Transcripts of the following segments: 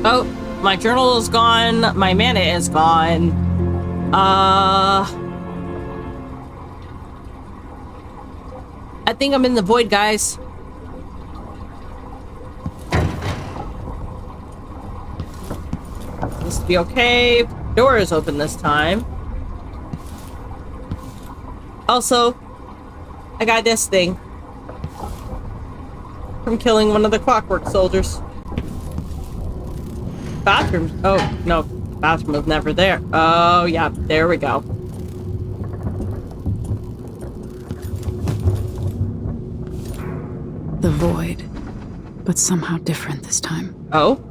Oh, my journal is gone. My mana is gone. I think I'm in the void, guys. This will be okay. Door is open this time. Also, I got this thing from killing one of the clockwork soldiers. Bathroom. Oh, no. Bathroom was never there. Oh, yeah. There we go. The void, but somehow different this time. Oh?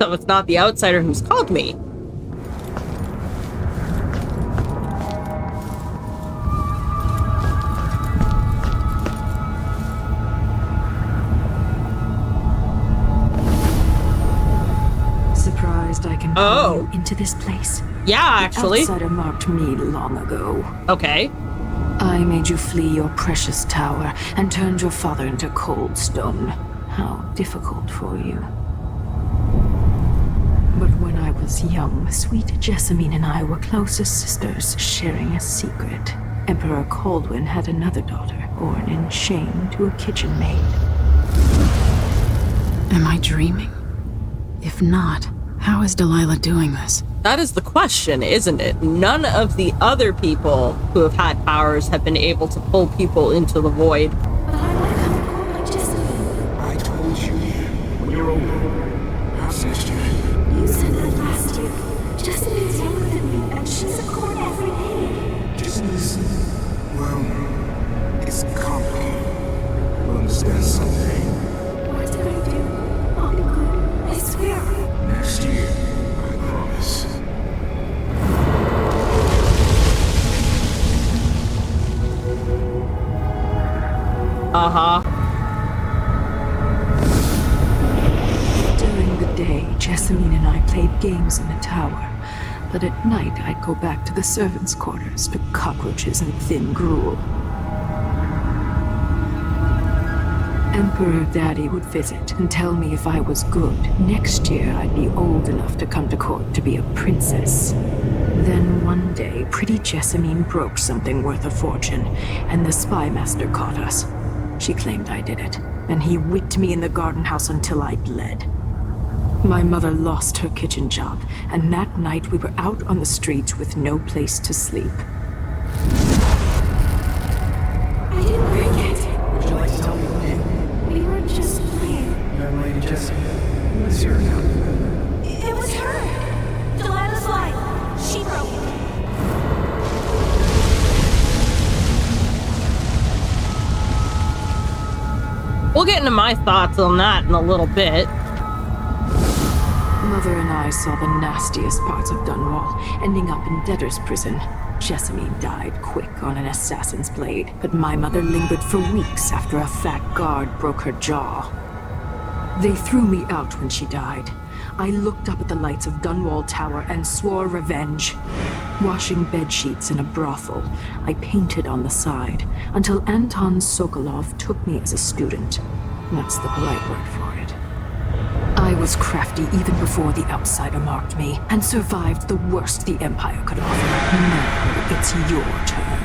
So it's not the outsider who's called me. Surprised I can pull you into this place? Yeah, actually. The outsider marked me long ago. Okay. I made you flee your precious tower and turned your father into cold stone. How difficult for you. But when I was young, sweet Jessamine and I were close as sisters, sharing a secret. Emperor Kaldwin had another daughter, born in shame to a kitchen maid. Am I dreaming? If not, how is Delilah doing this? That is the question, isn't it? None of the other people who have had powers have been able to pull people into the void. But I want to come home like Jessamine. I told you when you're older. I've missed you. You said that last year. Jessamine's younger than me, and she's a court every day. Jessamine, well, it's complicated. You'll understand someday. What did I do? I'll be good. I swear. Next year, I promise. Uh-huh. During the day, Jessamine and I played games in the tower. But at night, I'd go back to the servants' quarters to cockroaches and thin gruel. Emperor Daddy would visit and tell me if I was good. Next year, I'd be old enough to come to court to be a princess. Then one day, pretty Jessamine broke something worth a fortune, and the spy master caught us. She claimed I did it, and he whipped me in the garden house until I bled. My mother lost her kitchen job, and that night we were out on the streets with no place to sleep. I didn't break it. Would you like to tell me what happened? We were just playing. Young lady Jessamine, what's your now? It was her. Delilah's lie. She broke it. We'll get into my thoughts on that in a little bit. Mother and I saw the nastiest parts of Dunwall, ending up in debtor's prison. Jessamine died quick on an assassin's blade, but my mother lingered for weeks after a fat guard broke her jaw. They threw me out when she died. I looked up at the lights of Dunwall Tower and swore revenge. Washing bedsheets in a brothel, I painted on the side, until Anton Sokolov took me as a student. That's the polite word for it. I was crafty even before the outsider marked me, and survived the worst the Empire could offer. Now it's your turn.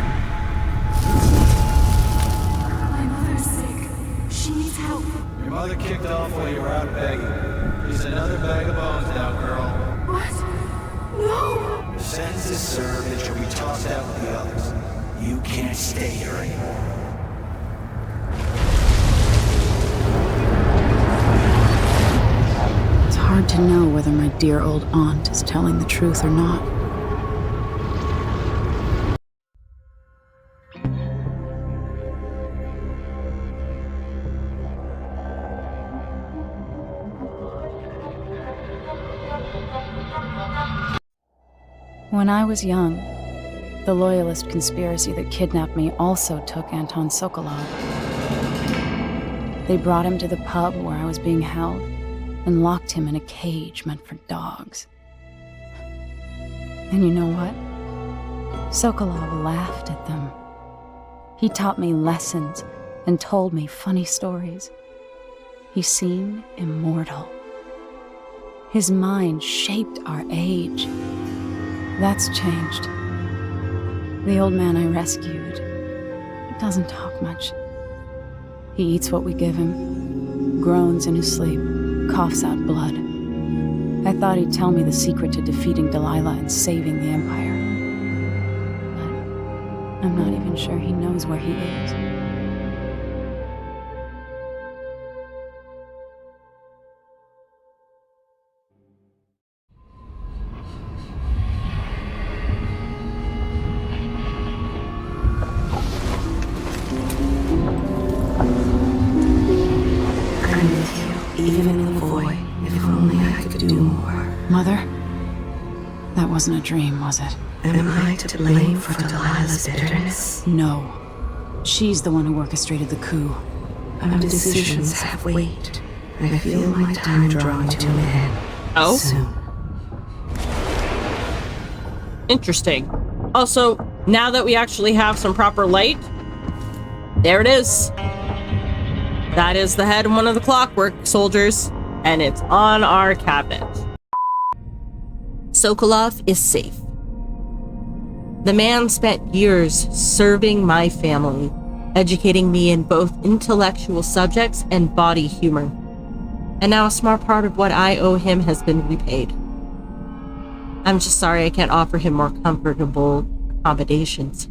My mother's sick. She needs help. Your mother kicked off while you were out begging. Here's another bag of bones now, girl. What? No! Your sentence is served and she'll be tossed out with the others. You can't stay here anymore. It's hard to know whether my dear old aunt is telling the truth or not. When I was young, the Loyalist conspiracy that kidnapped me also took Anton Sokolov. They brought him to the pub where I was being held and locked him in a cage meant for dogs. And you know what? Sokolov laughed at them. He taught me lessons and told me funny stories. He seemed immortal. His mind shaped our age. That's changed. The old man I rescued doesn't talk much. He eats what we give him, groans in his sleep, coughs out blood. I thought he'd tell me the secret to defeating Delilah and saving the Empire. But I'm not even sure he knows where he is. Even in the void, if only I could do more. Mother? That wasn't a dream, was it? Am I to blame for Delilah's bitterness? No. She's the one who orchestrated the coup. Our decisions have weight. I feel my time drawing to an end. Oh? Soon. Interesting. Also, now that we actually have some proper light, there it is. That is the head of one of the clockwork soldiers, and it's on our cabinet. Sokolov is safe. The man spent years serving my family, educating me in both intellectual subjects and body humor. And now a small part of what I owe him has been repaid. I'm just sorry I can't offer him more comfortable accommodations.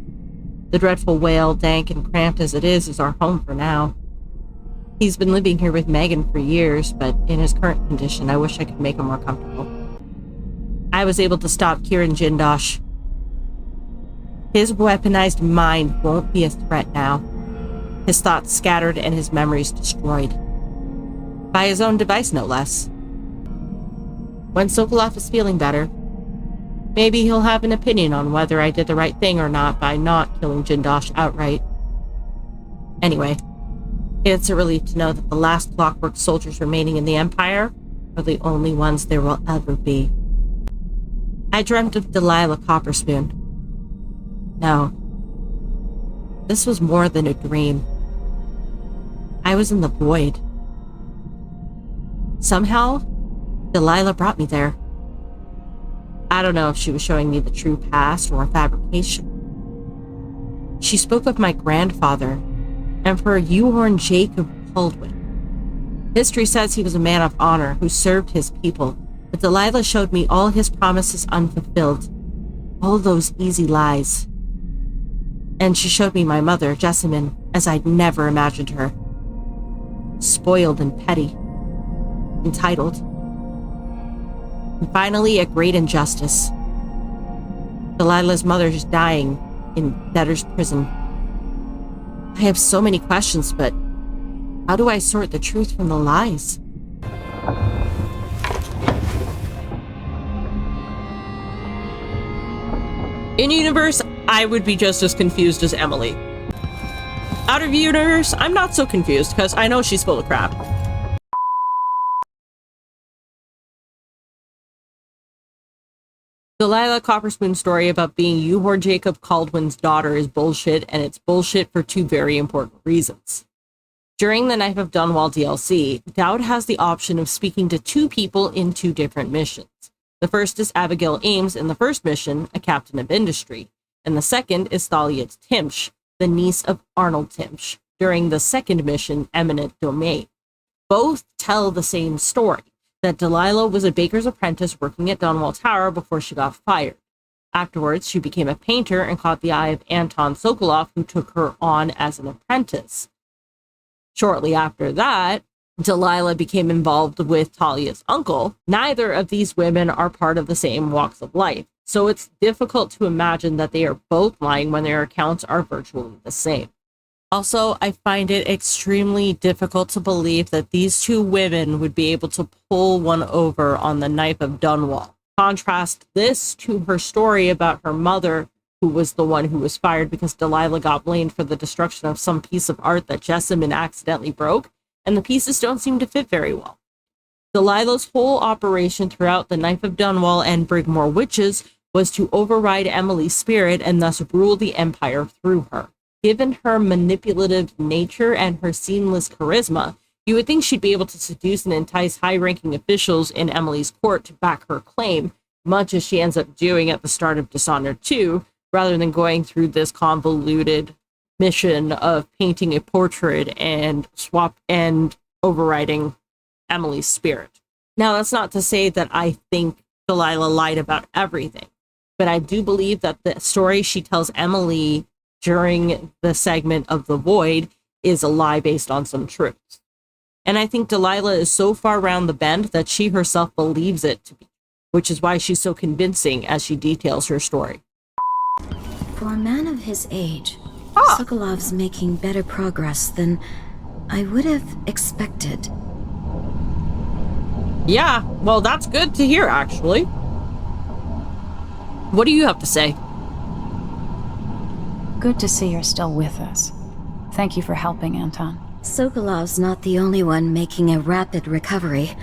The dreadful whale, dank and cramped as it is our home for now. He's been living here with Megan for years, but in his current condition, I wish I could make him more comfortable. I was able to stop Kieran Jindosh. His weaponized mind won't be a threat now. His thoughts scattered and his memories destroyed. By his own device, no less. When Sokolov is feeling better, maybe he'll have an opinion on whether I did the right thing or not by not killing Jindosh outright. Anyway, it's a relief to know that the last clockwork soldiers remaining in the Empire are the only ones there will ever be. I dreamt of Delilah Copperspoon. No. This was more than a dream. I was in the void. Somehow, Delilah brought me there. I don't know if she was showing me the true past or a fabrication. She spoke of my grandfather, Emperor Jacob Kaldwin. History says he was a man of honor who served his people, but Delilah showed me all his promises unfulfilled, all those easy lies. And she showed me my mother, Jessamine, as I'd never imagined her. Spoiled and petty, entitled. And finally, a great injustice. Delilah's mother's dying in debtor's prison. I have so many questions, but how do I sort the truth from the lies? In universe, I would be just as confused as Emily. Out of universe, I'm not so confused because I know she's full of crap. Delilah Copperspoon's story about being Jacob Kaldwin's daughter is bullshit, and it's bullshit for two very important reasons. During the Knife of Dunwall DLC, Dowd has the option of speaking to two people in two different missions. The first is Abigail Ames in the first mission, a captain of industry, and the second is Thalia Timsh, the niece of Arnold Timsh, during the second mission, Eminent Domain. Both tell the same story, that Delilah was a baker's apprentice working at Dunwall Tower before she got fired. Afterwards, she became a painter and caught the eye of Anton Sokolov, who took her on as an apprentice. Shortly after that, Delilah became involved with Talia's uncle. Neither of these women are part of the same walks of life, so it's difficult to imagine that they are both lying when their accounts are virtually the same. Also, I find it extremely difficult to believe that these two women would be able to pull one over on the Knife of Dunwall. Contrast this to her story about her mother, who was the one who was fired because Delilah got blamed for the destruction of some piece of art that Jessamine accidentally broke, and the pieces don't seem to fit very well. Delilah's whole operation throughout the Knife of Dunwall and Brigmore Witches was to override Emily's spirit and thus rule the Empire through her. Given her manipulative nature and her seamless charisma, You would think she'd be able to seduce and entice high-ranking officials in Emily's court to back her claim, much as she ends up doing at the start of Dishonored 2, rather than going through this convoluted mission of painting a portrait and overriding Emily's spirit. Now, that's not to say that I think Delilah lied about everything, but I do believe that the story she tells Emily during the segment of The Void is a lie based on some truths. And I think Delilah is so far round the bend that she herself believes it to be, which is why she's so convincing as she details her story. For a man of his age, Sokolov's making better progress than I would have expected. Yeah, well, that's good to hear, actually. What do you have to say? Good to see you're still with us. Thank you for helping, Anton. Sokolov's not the only one making a rapid recovery.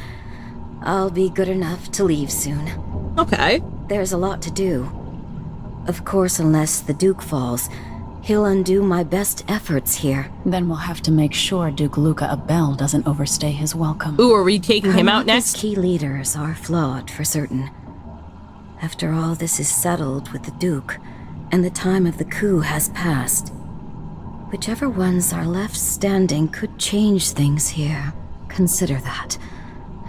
I'll be good enough to leave soon. Okay. There's a lot to do. Of course, unless the Duke falls, he'll undo my best efforts here. Then we'll have to make sure Duke Luca Abel doesn't overstay his welcome. Ooh, are we taking him out next? Key leaders are flawed, for certain. After all this is settled with the Duke, and the time of the coup has passed, whichever ones are left standing could change things here. Consider that,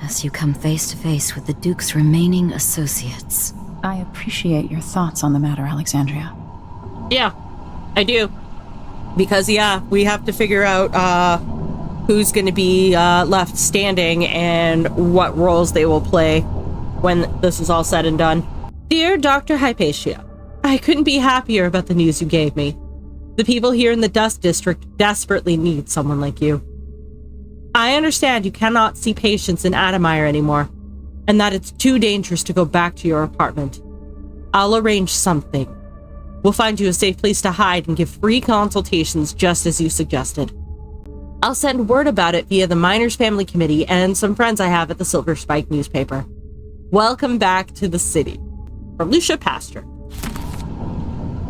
as you come face to face with the Duke's remaining associates. I appreciate your thoughts on the matter, Alexandria. Yeah, I do. Because, yeah, we have to figure out who's going to be left standing and what roles they will play when this is all said and done. Dear Dr. Hypatia, I couldn't be happier about the news you gave me. The people here in the Dust District desperately need someone like you. I understand you cannot see patients in Adamire anymore, and that it's too dangerous to go back to your apartment. I'll arrange something. We'll find you a safe place to hide and give free consultations just as you suggested. I'll send word about it via the Miners Family Committee and some friends I have at the Silver Spike newspaper. Welcome back to the city. From Lucia Pastor.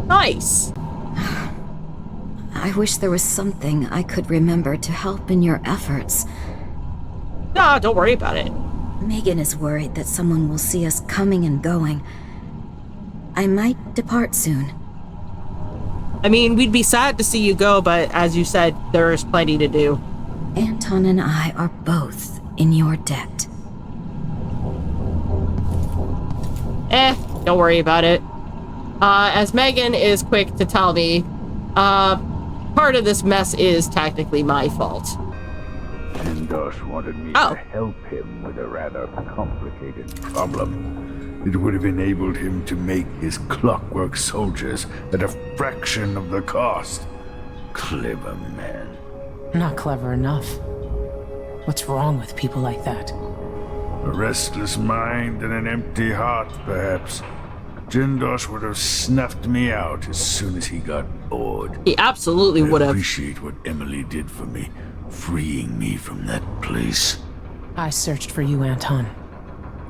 Nice. I wish there was something I could remember to help in your efforts. No, don't worry about it. Megan is worried that someone will see us coming and going. I might depart soon. I mean, we'd be sad to see you go, but as you said, there is plenty to do. Anton and I are both in your debt. Don't worry about it. As Megan is quick to tell me, part of this mess is technically my fault. Jindosh wanted me Oh. to help him with a rather complicated problem. It would have enabled him to make his clockwork soldiers at a fraction of the cost. Clever man. Not clever enough. What's wrong with people like that? A restless mind and an empty heart, perhaps. Jindosh would have snuffed me out as soon as he got bored. He absolutely I would have. appreciate what Emily did for me, freeing me from that place. I searched for you, Anton.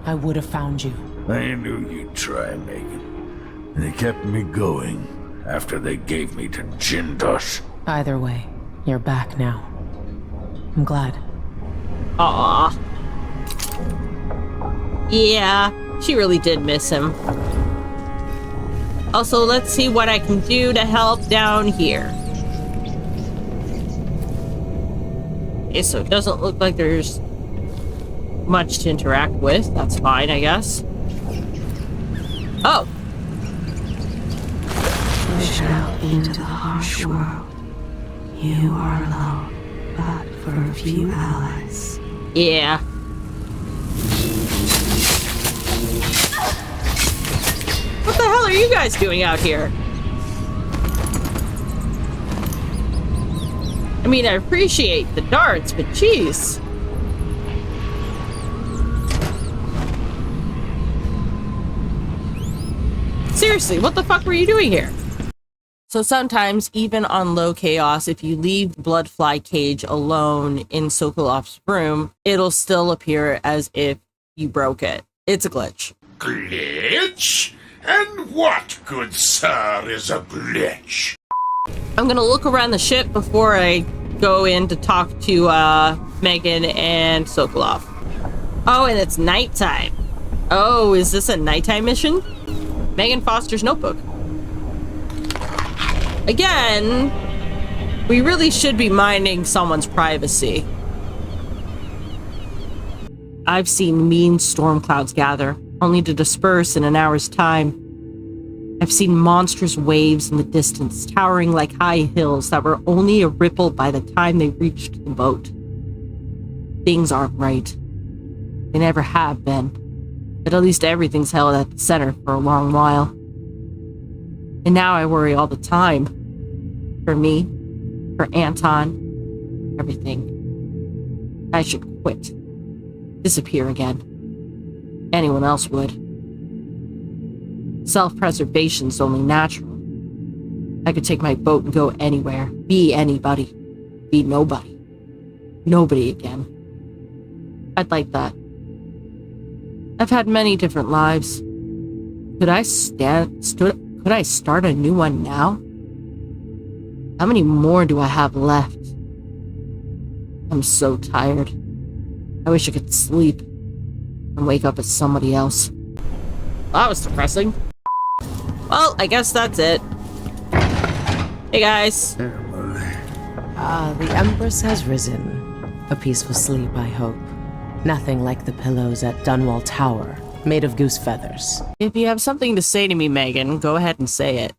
I would have found you. I knew you'd try, Megan. They kept me going after they gave me to Jindosh. Either way, you're back now. I'm glad. Aww. Yeah, she really did miss him. Also, let's see what I can do to help down here. Okay, so it doesn't look like there's much to interact with. That's fine, I guess. Oh! Push out into the harsh world. You are alone, but for a few allies. Yeah. What the hell are you guys doing out here? I mean, I appreciate the darts, but jeez. Seriously, what the fuck were you doing here? So sometimes, even on low chaos, if you leave the Bloodfly cage alone in Sokolov's room, it'll still appear as if you broke it. It's a glitch. Glitch? And what, good sir, is a glitch? I'm gonna look around the ship before I go in to talk to Megan and Sokolov. Oh, and it's nighttime. Oh, is this a nighttime mission? Megan Foster's notebook. Again, we really should be minding someone's privacy. I've seen mean storm clouds gather, only to disperse in an hour's time. I've seen monstrous waves in the distance, towering like high hills that were only a ripple by the time they reached the boat. Things aren't right. They never have been. But at least everything's held at the center for a long while. And now I worry all the time. For me, for Anton, everything. I should quit. Disappear again. Anyone else would. Self-preservation's only natural. I could take my boat and go anywhere, be anybody, be nobody. Nobody again. I'd like that. I've had many different lives. Could I start a new one now? How many more do I have left? I'm so tired. I wish I could sleep and wake up as somebody else. Well, that was depressing. Well, I guess that's it. Hey guys. The Empress has risen. A peaceful sleep, I hope. Nothing like the pillows at Dunwall Tower, made of goose feathers. If you have something to say to me, Megan, go ahead and say it.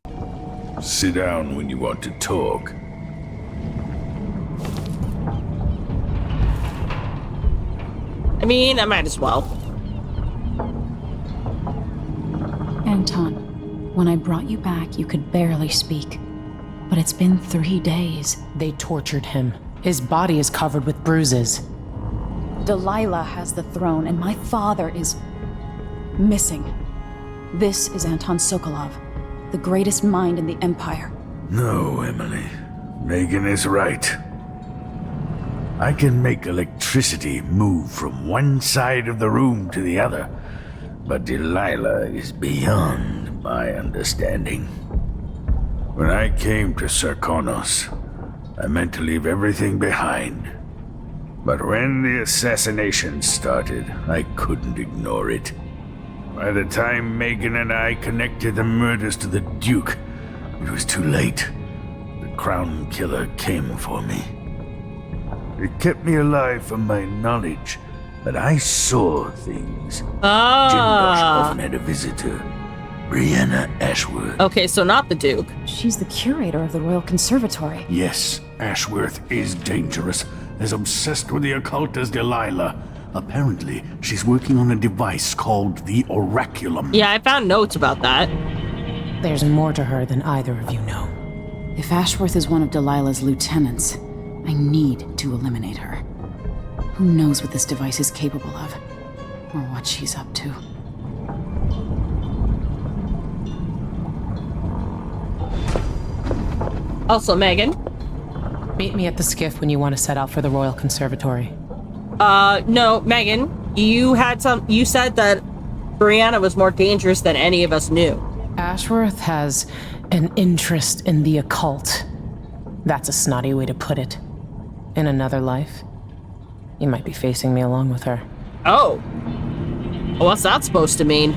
Sit down when you want to talk. I mean, I might as well. Anton, when I brought you back, you could barely speak. But it's been 3 days. They tortured him. His body is covered with bruises. Delilah has the throne, and my father is missing. This is Anton Sokolov, the greatest mind in the Empire. No, Emily. Megan is right. I can make electricity move from one side of the room to the other, but Delilah is beyond my understanding. When I came to Sarkonos, I meant to leave everything behind. But when the assassination started, I couldn't ignore it. By the time Megan and I connected the murders to the Duke, it was too late. The Crown Killer came for me. It kept me alive from my knowledge, but I saw things. Jindosh often had a visitor, Breanna Ashworth. Okay, so not the Duke. She's the curator of the Royal Conservatory. Yes, Ashworth is dangerous, as obsessed with the occult as Delilah. Apparently, she's working on a device called the Oraculum. Yeah, I found notes about that. There's more to her than either of you know. If Ashworth is one of Delilah's lieutenants, I need to eliminate her. Who knows what this device is capable of, or what she's up to. Also, Megan. Meet me at the skiff when you want to set out for the Royal Conservatory. No, Megan, you said that Breanna was more dangerous than any of us knew. Ashworth has an interest in the occult. That's a snotty way to put it. In another life, you might be facing me along with her. Oh. What's that supposed to mean?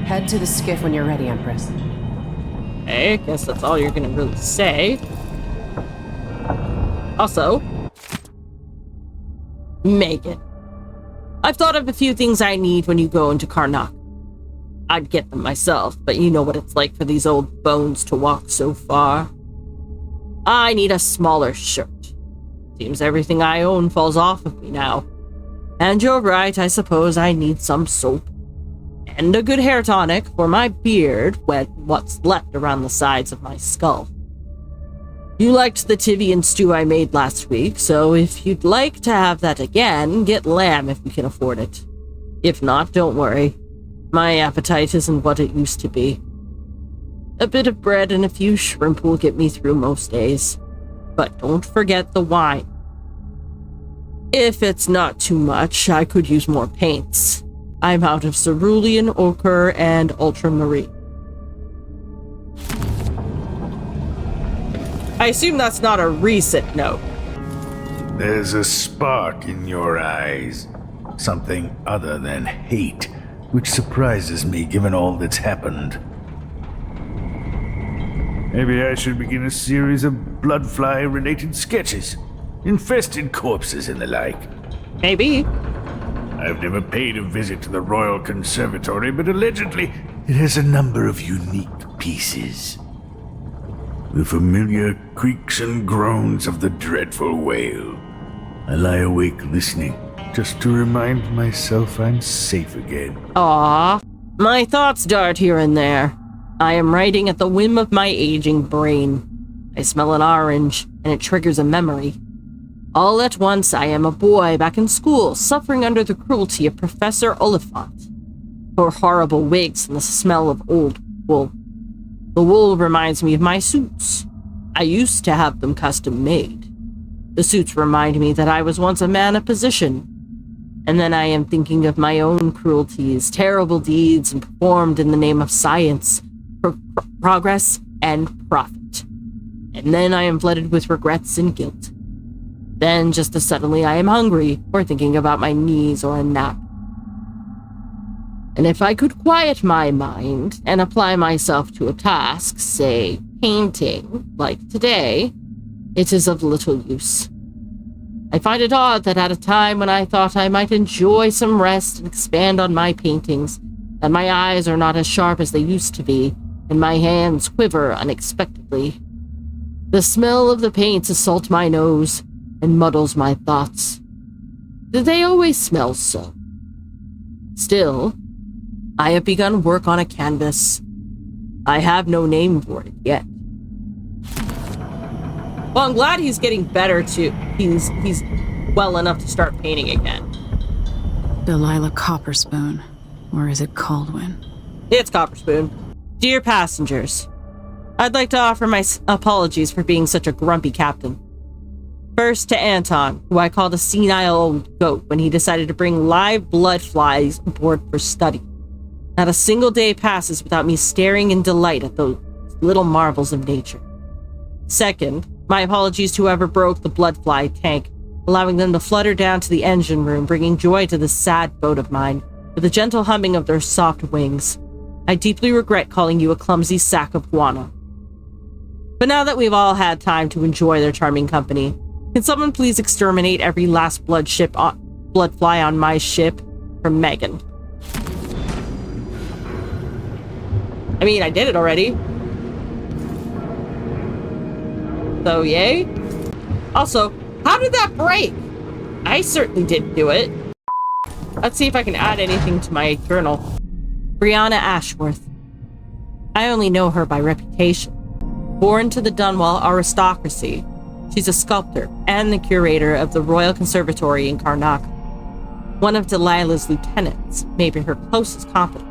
Head to the skiff when you're ready, Empress. Okay, I guess that's all you're gonna really say. Also, Megan, I've thought of a few things I need when you go into Karnak. I'd get them myself, but you know what it's like for these old bones to walk so far. I need a smaller shirt. Seems everything I own falls off of me now. And you're right, I suppose I need some soap. And a good hair tonic for my beard, what's left around the sides of my skull. You liked the Tivian stew I made last week, so if you'd like to have that again, get lamb if you can afford it. If not, don't worry. My appetite isn't what it used to be. A bit of bread and a few shrimp will get me through most days. But don't forget the wine. If it's not too much, I could use more paints. I'm out of cerulean, ochre, and ultramarine. I assume that's not a recent note. There's a spark in your eyes. Something other than hate, which surprises me given all that's happened. Maybe I should begin a series of bloodfly-related sketches. Infested corpses and the like. Maybe. I've never paid a visit to the Royal Conservatory, but allegedly it has a number of unique pieces. The familiar creaks and groans of the dreadful whale. I lie awake listening, just to remind myself I'm safe again. Aww. My thoughts dart here and there. I am writing at the whim of my aging brain. I smell an orange, and it triggers a memory. All at once, I am a boy back in school, suffering under the cruelty of Professor Oliphant. Her horrible wigs and the smell of old wool. The wool reminds me of my suits. I used to have them custom made. The suits remind me that I was once a man of position. And then I am thinking of my own cruelties, terrible deeds, and performed in the name of science, progress, and profit. And then I am flooded with regrets and guilt. Then, just as suddenly, I am hungry, or thinking about my knees or a nap. And if I could quiet my mind and apply myself to a task, say, painting, like today, it is of little use. I find it odd that at a time when I thought I might enjoy some rest and expand on my paintings, that my eyes are not as sharp as they used to be, and my hands quiver unexpectedly. The smell of the paints assaults my nose and muddles my thoughts. Did they always smell so? Still, I have begun work on a canvas. I have no name for it yet. Well, I'm glad he's getting better too. He's well enough to start painting again. Delilah Copperspoon. Or is it Kaldwin? It's Copperspoon. Dear passengers, I'd like to offer my apologies for being such a grumpy captain. First to Anton, who I called a senile old goat when he decided to bring live blood flies aboard for study. Not a single day passes without me staring in delight at those little marvels of nature. Second, my apologies to whoever broke the bloodfly tank, allowing them to flutter down to the engine room, bringing joy to this sad boat of mine, with the gentle humming of their soft wings. I deeply regret calling you a clumsy sack of guano. But now that we've all had time to enjoy their charming company, can someone please exterminate every last bloodfly on my ship? From Megan. I mean, I did it already. So, yay. Also, how did that break? I certainly didn't do it. Let's see if I can add anything to my journal. Breanna Ashworth. I only know her by reputation. Born to the Dunwall aristocracy, she's a sculptor and the curator of the Royal Conservatory in Karnak. One of Delilah's lieutenants, maybe her closest confidant.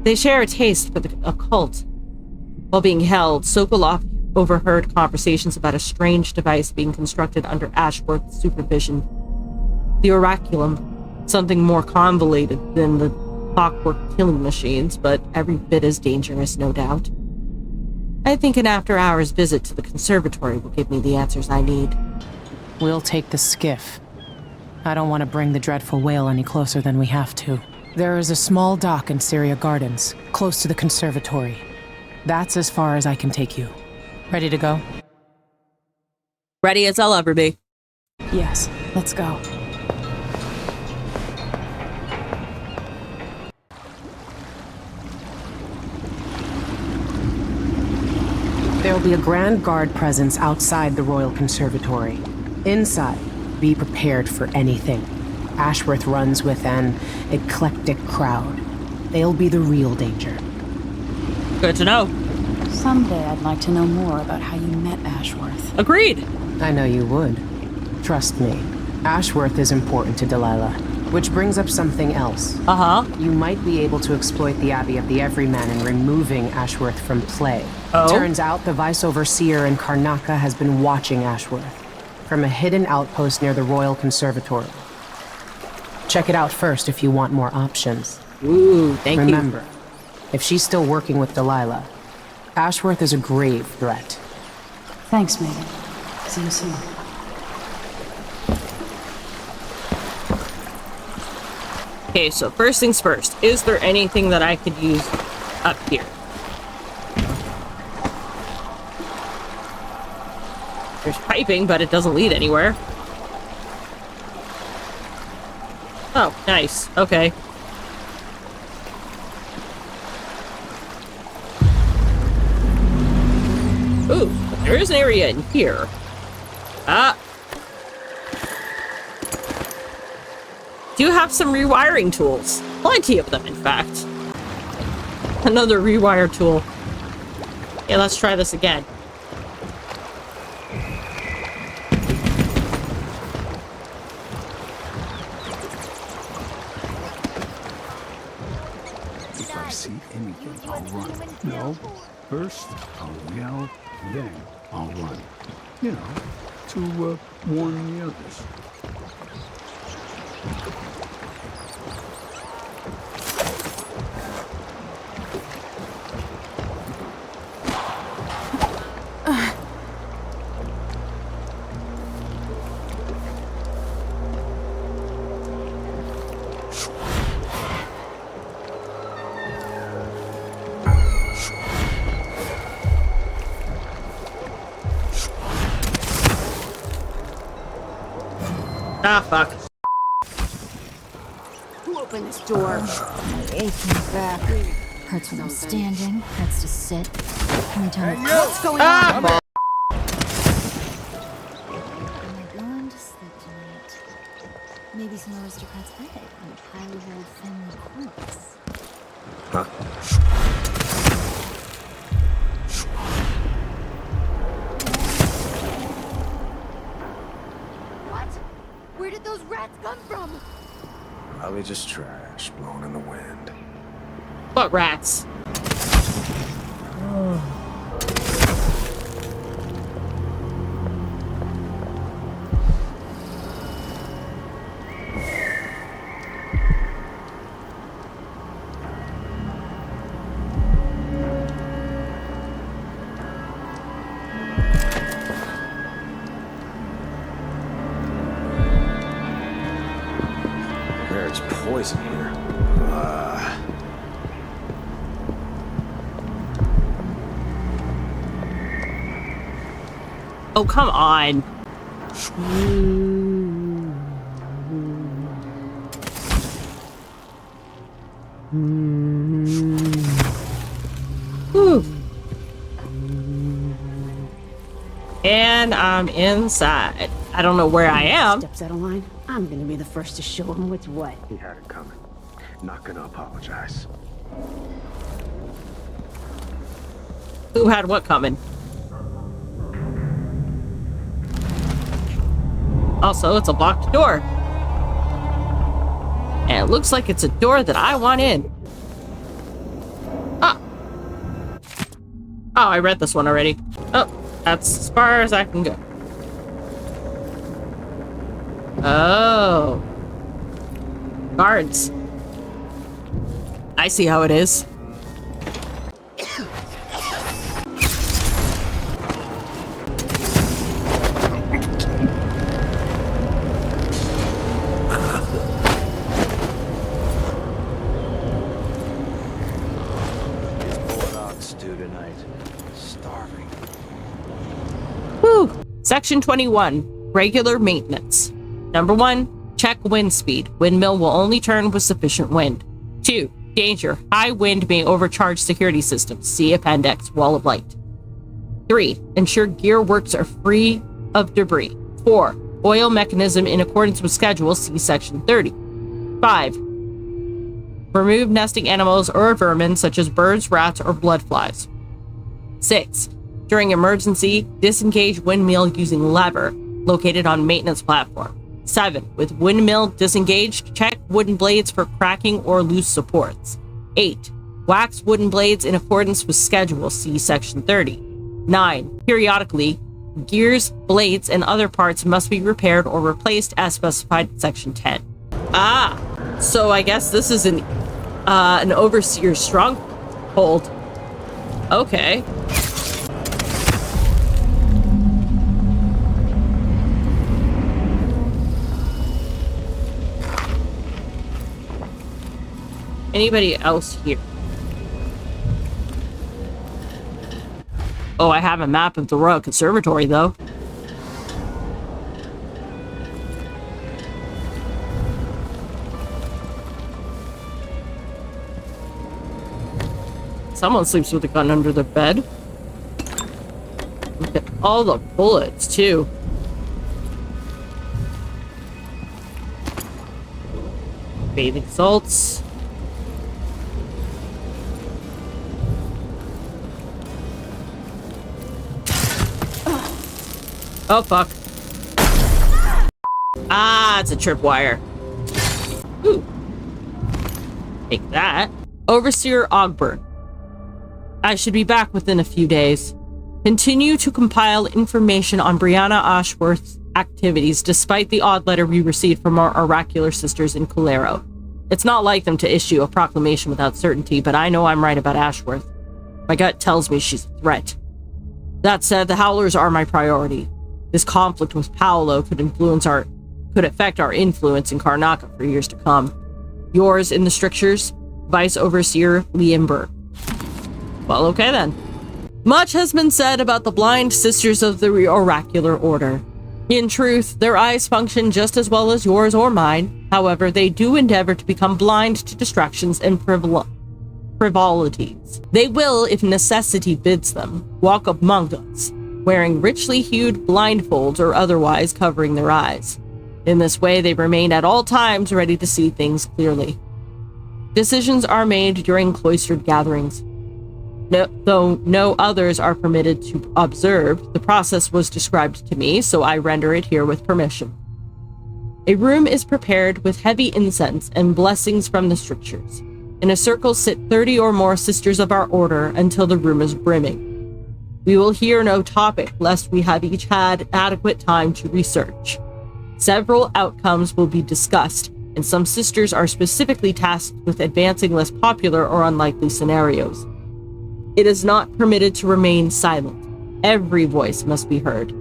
They share a taste for the occult. While being held, Sokolov overheard conversations about a strange device being constructed under Ashworth's supervision. The Oraculum, something more convoluted than the clockwork killing machines, but every bit as dangerous, no doubt. I think an after-hours visit to the conservatory will give me the answers I need. We'll take the skiff. I don't want to bring the dreadful whale any closer than we have to. There is a small dock in Syria Gardens, close to the conservatory. That's as far as I can take you. Ready to go? Ready as I'll ever be. Yes, let's go. There'll be a Grand Guard presence outside the Royal Conservatory. Inside, be prepared for anything. Ashworth runs with an eclectic crowd. They'll be the real danger. Good to know. Someday I'd like to know more about how you met Ashworth. Agreed. I know you would. Trust me. Ashworth is important to Delilah. Which brings up something else. Uh-huh. You might be able to exploit the Abbey of the Everyman in removing Ashworth from play. Oh? Turns out the Vice-Overseer in Karnaka has been watching Ashworth from a hidden outpost near the Royal Conservatory. Check it out first if you want more options. Ooh, thank you. Remember, if she's still working with Delilah, Ashworth is a grave threat. Thanks, Megan. See you soon. Okay, so first things first. Is there anything that I could use up here? There's piping, but it doesn't lead anywhere. Oh, nice. Okay. Ooh, there is an area in here. Ah. Do have some rewiring tools. Plenty of them, in fact. Another rewire tool. Okay, let's try this again. If I see anything, I'll run. No, first I'll yell, then I'll run. You know, to warn the others. Ah, fuck. Who opened this door? Aching back. Hurts when I'm standing. Hurts to sit. Can you tell me What's going on? am I going to sleep tonight? Maybe some aristocrat's bed and a pile of old family quirks. What? Where did those rats come from? Probably just trash blown in the wind. What rats? There's poison here. Oh, come on. Whew. And I'm inside. I don't know where I am. Steps out of line. I'm gonna be the first to show him what's what. He had it coming. Not gonna apologize. Who had what coming? Also, it's a blocked door. And it looks like it's a door that I want in. Ah. Oh, I read this one already. Oh, that's as far as I can go. Oh. Guards. I see how it is. Section 21, regular maintenance. Number 1, check wind speed. Windmill will only turn with sufficient wind. 2, danger. High wind may overcharge security systems. See Appendix, Wall of Light. 3, ensure gear works are free of debris. 4, oil mechanism in accordance with schedule. See Section 30. 5, remove nesting animals or vermin such as birds, rats, or bloodflies. 6, during emergency, disengage windmill using lever located on maintenance platform. 7, with windmill disengaged, check wooden blades for cracking or loose supports. 8, wax wooden blades in accordance with schedule. See Section 30. 9, periodically, gears, blades, and other parts must be repaired or replaced as specified in Section 10. Ah, so I guess this is an overseer stronghold. Okay. Anybody else here? Oh, I have a map of the Royal Conservatory, though. Someone sleeps with a gun under their bed. Look at all the bullets, too. Bathing salts. Oh, fuck. Ah, it's a tripwire. Ooh. Take that. Overseer Ogburn. I should be back within a few days. Continue to compile information on Breanna Ashworth's activities despite the odd letter we received from our oracular sisters in Colero. It's not like them to issue a proclamation without certainty, but I know I'm right about Ashworth. My gut tells me she's a threat. That said, the Howlers are my priority. This conflict with Paolo could affect our influence in Karnaca for years to come. Yours in the strictures, Vice Overseer Liember. Well, okay then. Much has been said about the blind sisters of the Oracular Order. In truth, their eyes function just as well as yours or mine. However, they do endeavor to become blind to distractions and frivolities. They will, if necessity bids them, walk among us, wearing richly hued blindfolds or otherwise covering their eyes. In this way, they remain at all times ready to see things clearly. Decisions are made during cloistered gatherings. Though no others are permitted to observe, the process was described to me, so I render it here with permission. A room is prepared with heavy incense and blessings from the strictures. In a circle sit 30 or more sisters of our order until the room is brimming. We will hear no topic, lest we have each had adequate time to research. Several outcomes will be discussed, and some sisters are specifically tasked with advancing less popular or unlikely scenarios. It is not permitted to remain silent. Every voice must be heard.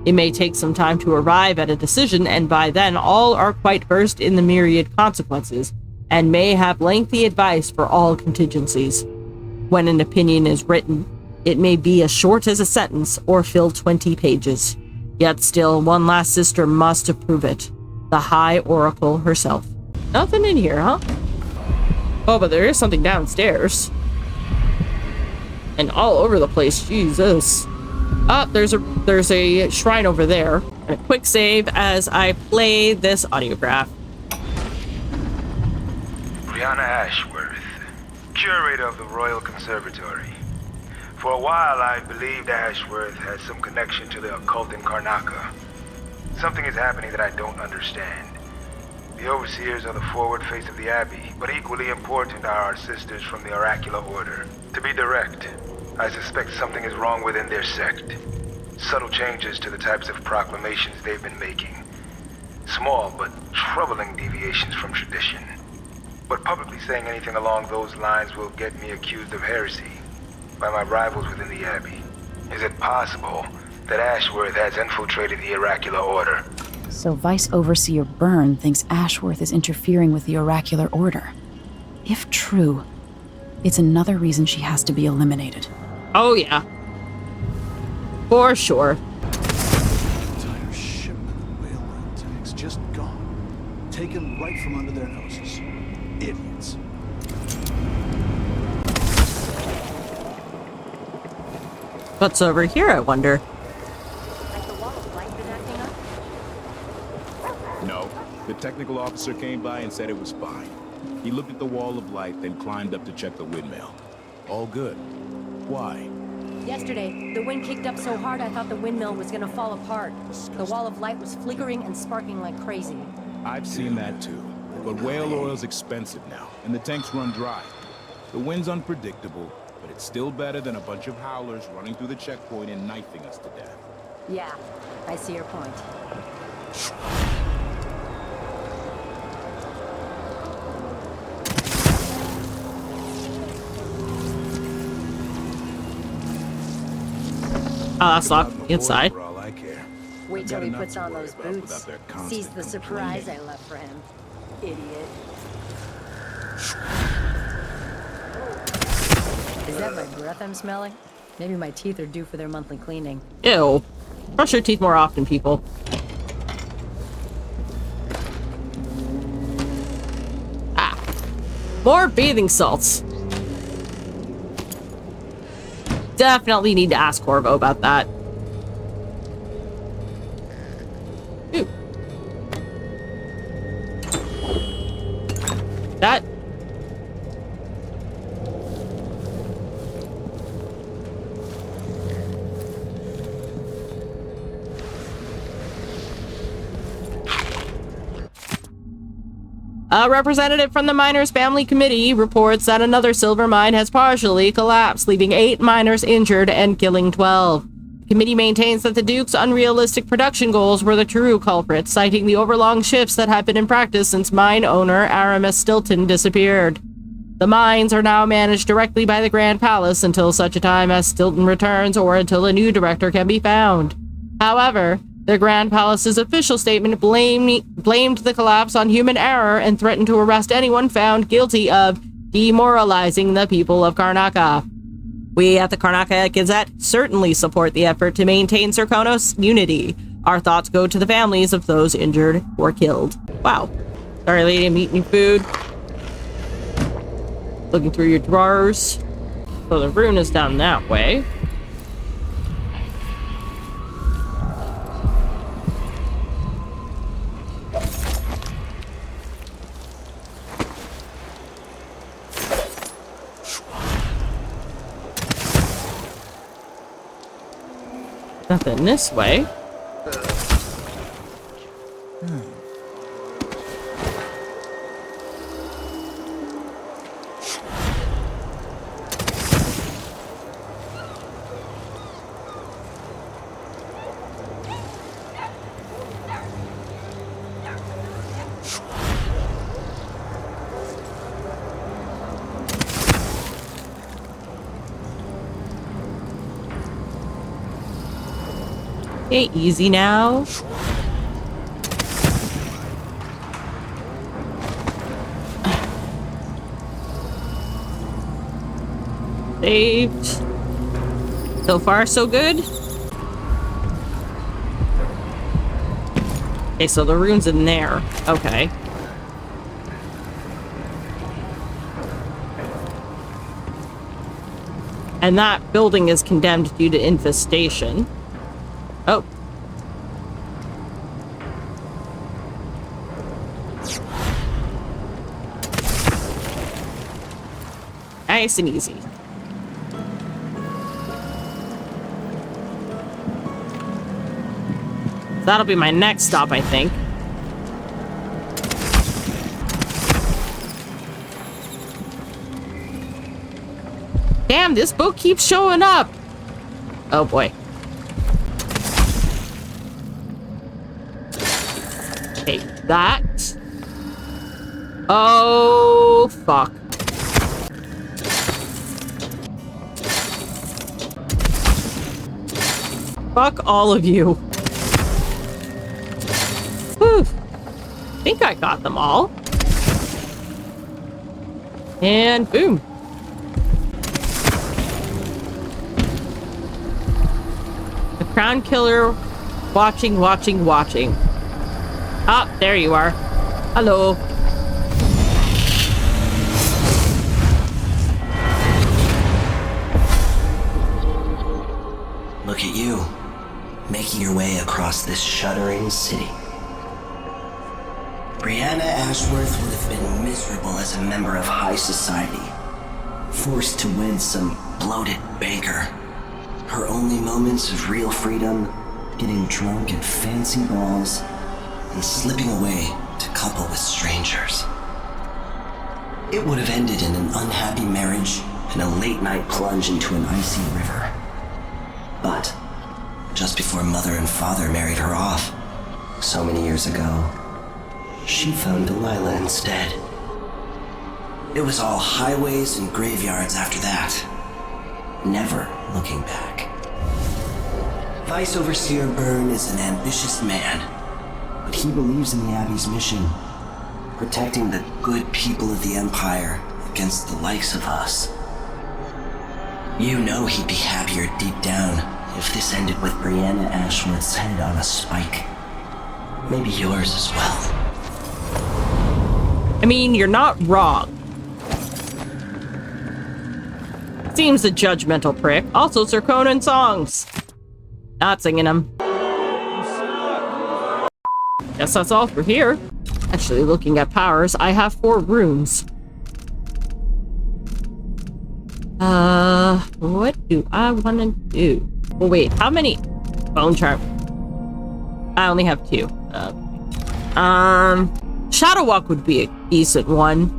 It may take some time to arrive at a decision, and by then all are quite versed in the myriad consequences, and may have lengthy advice for all contingencies. When an opinion is written, it may be as short as a sentence or fill 20 pages. Yet still, one last sister must approve it. The High Oracle herself. Nothing in here, huh? Oh, but there is something downstairs. And all over the place, Jesus. Ah, there's a shrine over there. A quick save as I play this audiograph. Breanna Ashworth, curator of the Royal Conservatory. For a while, I believed Ashworth had some connection to the occult in Karnaca. Something is happening that I don't understand. The overseers are the forward face of the Abbey, but equally important are our sisters from the Oracular Order. To be direct, I suspect something is wrong within their sect. Subtle changes to the types of proclamations they've been making. Small but troubling deviations from tradition. But publicly saying anything along those lines will get me accused of heresy by my rivals within the Abbey. Is it possible that Ashworth has infiltrated the Oracular Order? So Vice Overseer Byrne thinks Ashworth is interfering with the Oracular Order. If true, it's another reason she has to be eliminated. Oh yeah. For sure. Entire shipment of whale tanks just gone. Taken right from under their noses. Idiots. What's over here, I wonder? Like the wall of light been acting up? No. The technical officer came by and said it was fine. He looked at the wall of light, then climbed up to check the windmill. All good. Why? Yesterday, the wind kicked up so hard I thought the windmill was gonna fall apart. The wall of light was flickering and sparking like crazy. I've seen that too. But whale oil's expensive now, and the tanks run dry. The wind's unpredictable, but it's still better than a bunch of howlers running through the checkpoint and knifing us to death. Yeah, I see your point. Oh, that's locked inside. Wait till he puts on those boots. Sees the surprise I left for him. Idiot. Is that my breath I'm smelling? Maybe my teeth are due for their monthly cleaning. Ew. Brush your teeth more often, people. Ah. More bathing salts. Definitely need to ask Corvo about that. Ooh. That. A representative from the Miners' Family Committee reports that another silver mine has partially collapsed, leaving 8 miners injured and killing 12. The committee maintains that the Duke's unrealistic production goals were the true culprits, citing the overlong shifts that have been in practice since mine owner Aramis Stilton disappeared. The mines are now managed directly by the Grand Palace until such a time as Stilton returns or until a new director can be found. However, the Grand Palace's official statement blamed the collapse on human error and threatened to arrest anyone found guilty of demoralizing the people of Karnaca. We at the Karnaca Gazette certainly support the effort to maintain Serkonos unity. Our thoughts go to the families of those injured or killed. Wow. Sorry, lady, I'm eating food. Looking through your drawers. So the rune is down that way. Nothing this way. Okay, easy now. Saved. So far, so good. Okay, so the rune's in there. Okay. And that building is condemned due to infestation. Oh. Nice and easy. That'll be my next stop, I think. Damn, this book keeps showing up. Oh boy. Okay, that. Oh, fuck. Fuck all of you. Whew. I think I got them all. And boom. The Crown Killer watching. Ah, there you are. Hello. Look at you, making your way across this shuddering city. Breanna Ashworth would have been miserable as a member of high society, forced to wed some bloated banker. Her only moments of real freedom, getting drunk at fancy balls, and slipping away to couple with strangers. It would have ended in an unhappy marriage and a late-night plunge into an icy river. But just before Mother and Father married her off, so many years ago, she found Delilah instead. It was all highways and graveyards after that, never looking back. Vice Overseer Byrne is an ambitious man, but he believes in the Abbey's mission, protecting the good people of the Empire against the likes of us. You know he'd be happier deep down if this ended with Breanna Ashworth's head on a spike. Maybe yours as well. I mean, you're not wrong. Seems a judgmental prick. Also, Sir Conan songs. Not singing them. Guess that's all for here. Actually, looking at powers, I have 4 runes. What do I want to do? Well, wait, how many? Bone charm. I only have 2. Shadow Walk would be a decent one.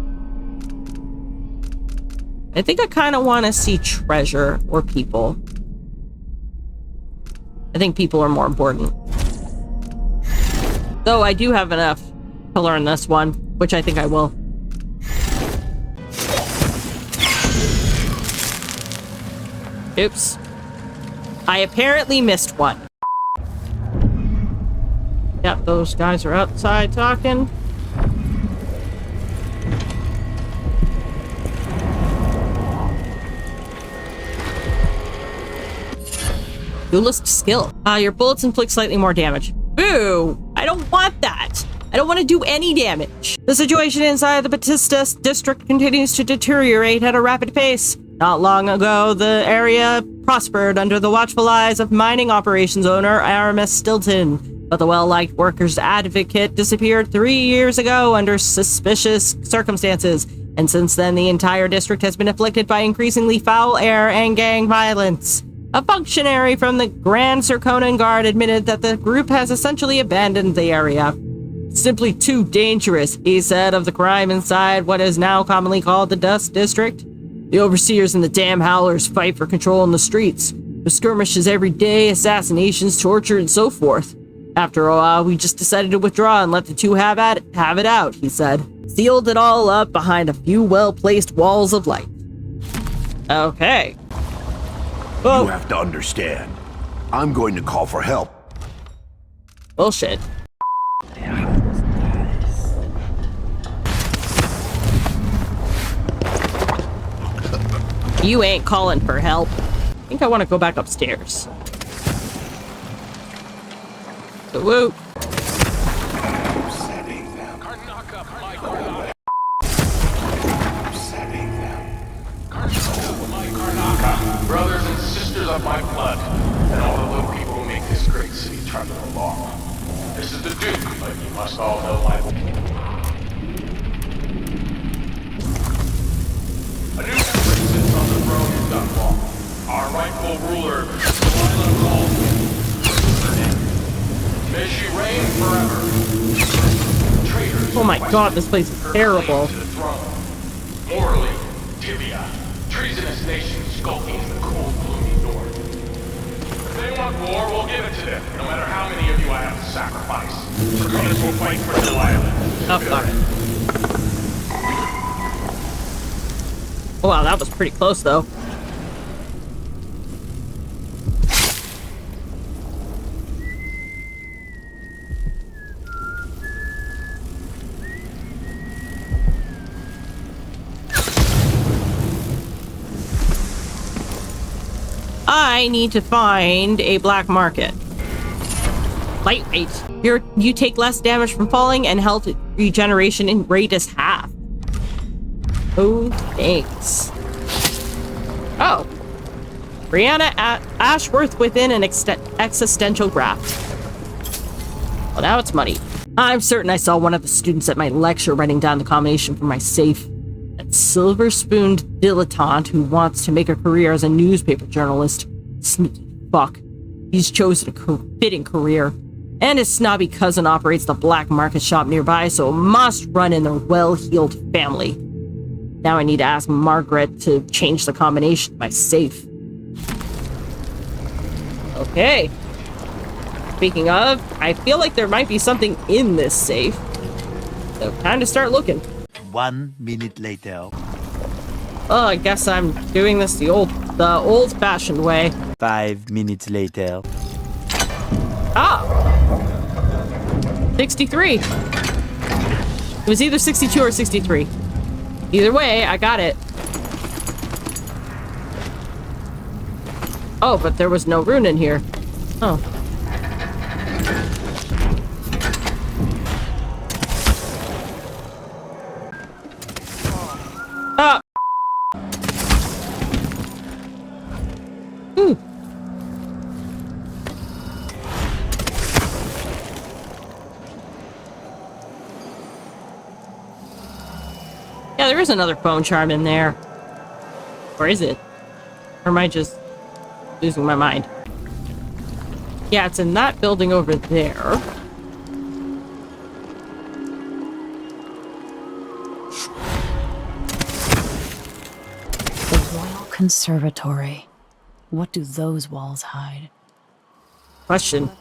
I think I kind of want to see treasure or people. I think people are more important. Though I do have enough to learn this one, which I think I will. Oops. I apparently missed one. Yep, those guys are outside talking. Duelist skill. Your bullets inflict slightly more damage. Boo! I don't want that. I don't want to do any damage. The situation inside the Batista district continues to deteriorate at a rapid pace. Not long ago, the area prospered under the watchful eyes of mining operations owner Aramis Stilton, but the well-liked workers' advocate disappeared 3 years ago under suspicious circumstances, and since then the entire district has been afflicted by increasingly foul air and gang violence. A functionary from the Grand Sir Conan Guard admitted that the group has essentially abandoned the area. Simply too dangerous, he said of the crime inside what is now commonly called the Dust District. The overseers and the damn howlers fight for control in the streets. The skirmishes every day, assassinations, torture, and so forth. After a while, we just decided to withdraw and let the two have it out, he said. Sealed it all up behind a few well-placed walls of light. Okay. Well, you have to understand. I'm going to call for help. Bullshit. You ain't calling for help. I think I want to go back upstairs. So, woo. Brothers and sisters of my blood, and all the little people who make this great city trundle along. This is the Duke, but you must all know my... A new empress sits on the throne in Dunwall. Our rightful ruler, Delilah Kaldwin. Her name. May she reign forever. Traitors... Oh my god, this place is terrible. Morally, tibia. Treasonous nations skulking in the cold, gloomy north. If they want war, we'll give it to them, no matter how many of you I have to sacrifice. Draconis will fight for Delilah. Oh, fuck. Oh, wow, that was pretty close, though. I need to find a black market. Lightweight. Here, you take less damage from falling and health regeneration in rate is half. Oh, thanks. Oh. Breanna Ashworth within an existential graph. Well, now it's money. I'm certain I saw one of the students at my lecture writing down the combination for my safe. That silver-spooned dilettante who wants to make a career as a newspaper journalist. Sneaky fuck. He's chosen a fitting career. And his snobby cousin operates the black market shop nearby, so it must run in their well-heeled family. Now I need to ask Margaret to change the combination of my safe. Okay. Speaking of, I feel like there might be something in this safe. So time to start looking. 1 minute later. Oh, I guess I'm doing this the old-fashioned way. 5 minutes later. Ah! 63. It was either 62 or 63. Either way, I got it. Oh, but there was no rune in here. Oh. Ah! Ooh. Yeah, there is another bone charm in there. Or is it? Or am I just losing my mind? Yeah, it's in that building over there. The Royal Conservatory. What do those walls hide? Question.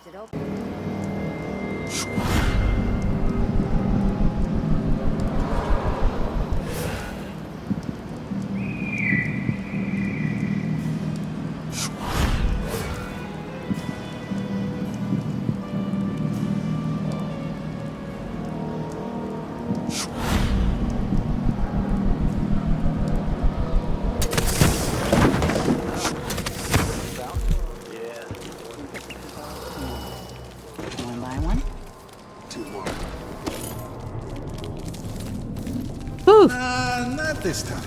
Not this time.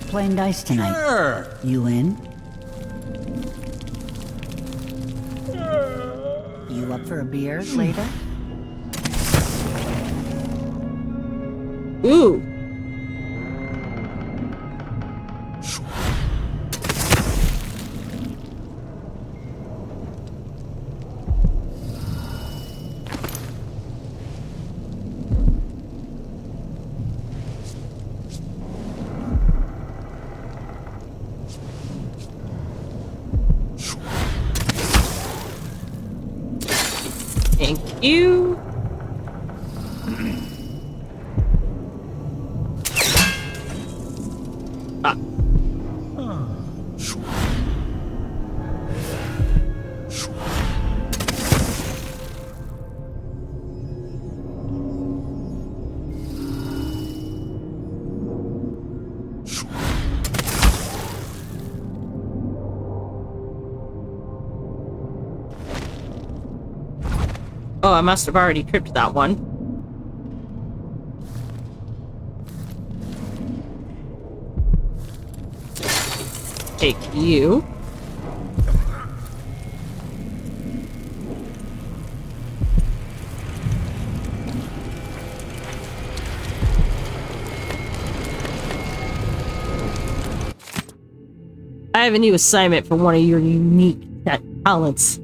Playing dice tonight. Sure. You in? You up for a beer later? Ooh. Thank you. Ah. Oh, I must have already tripped that one. Take you. I have a new assignment for one of your unique talents.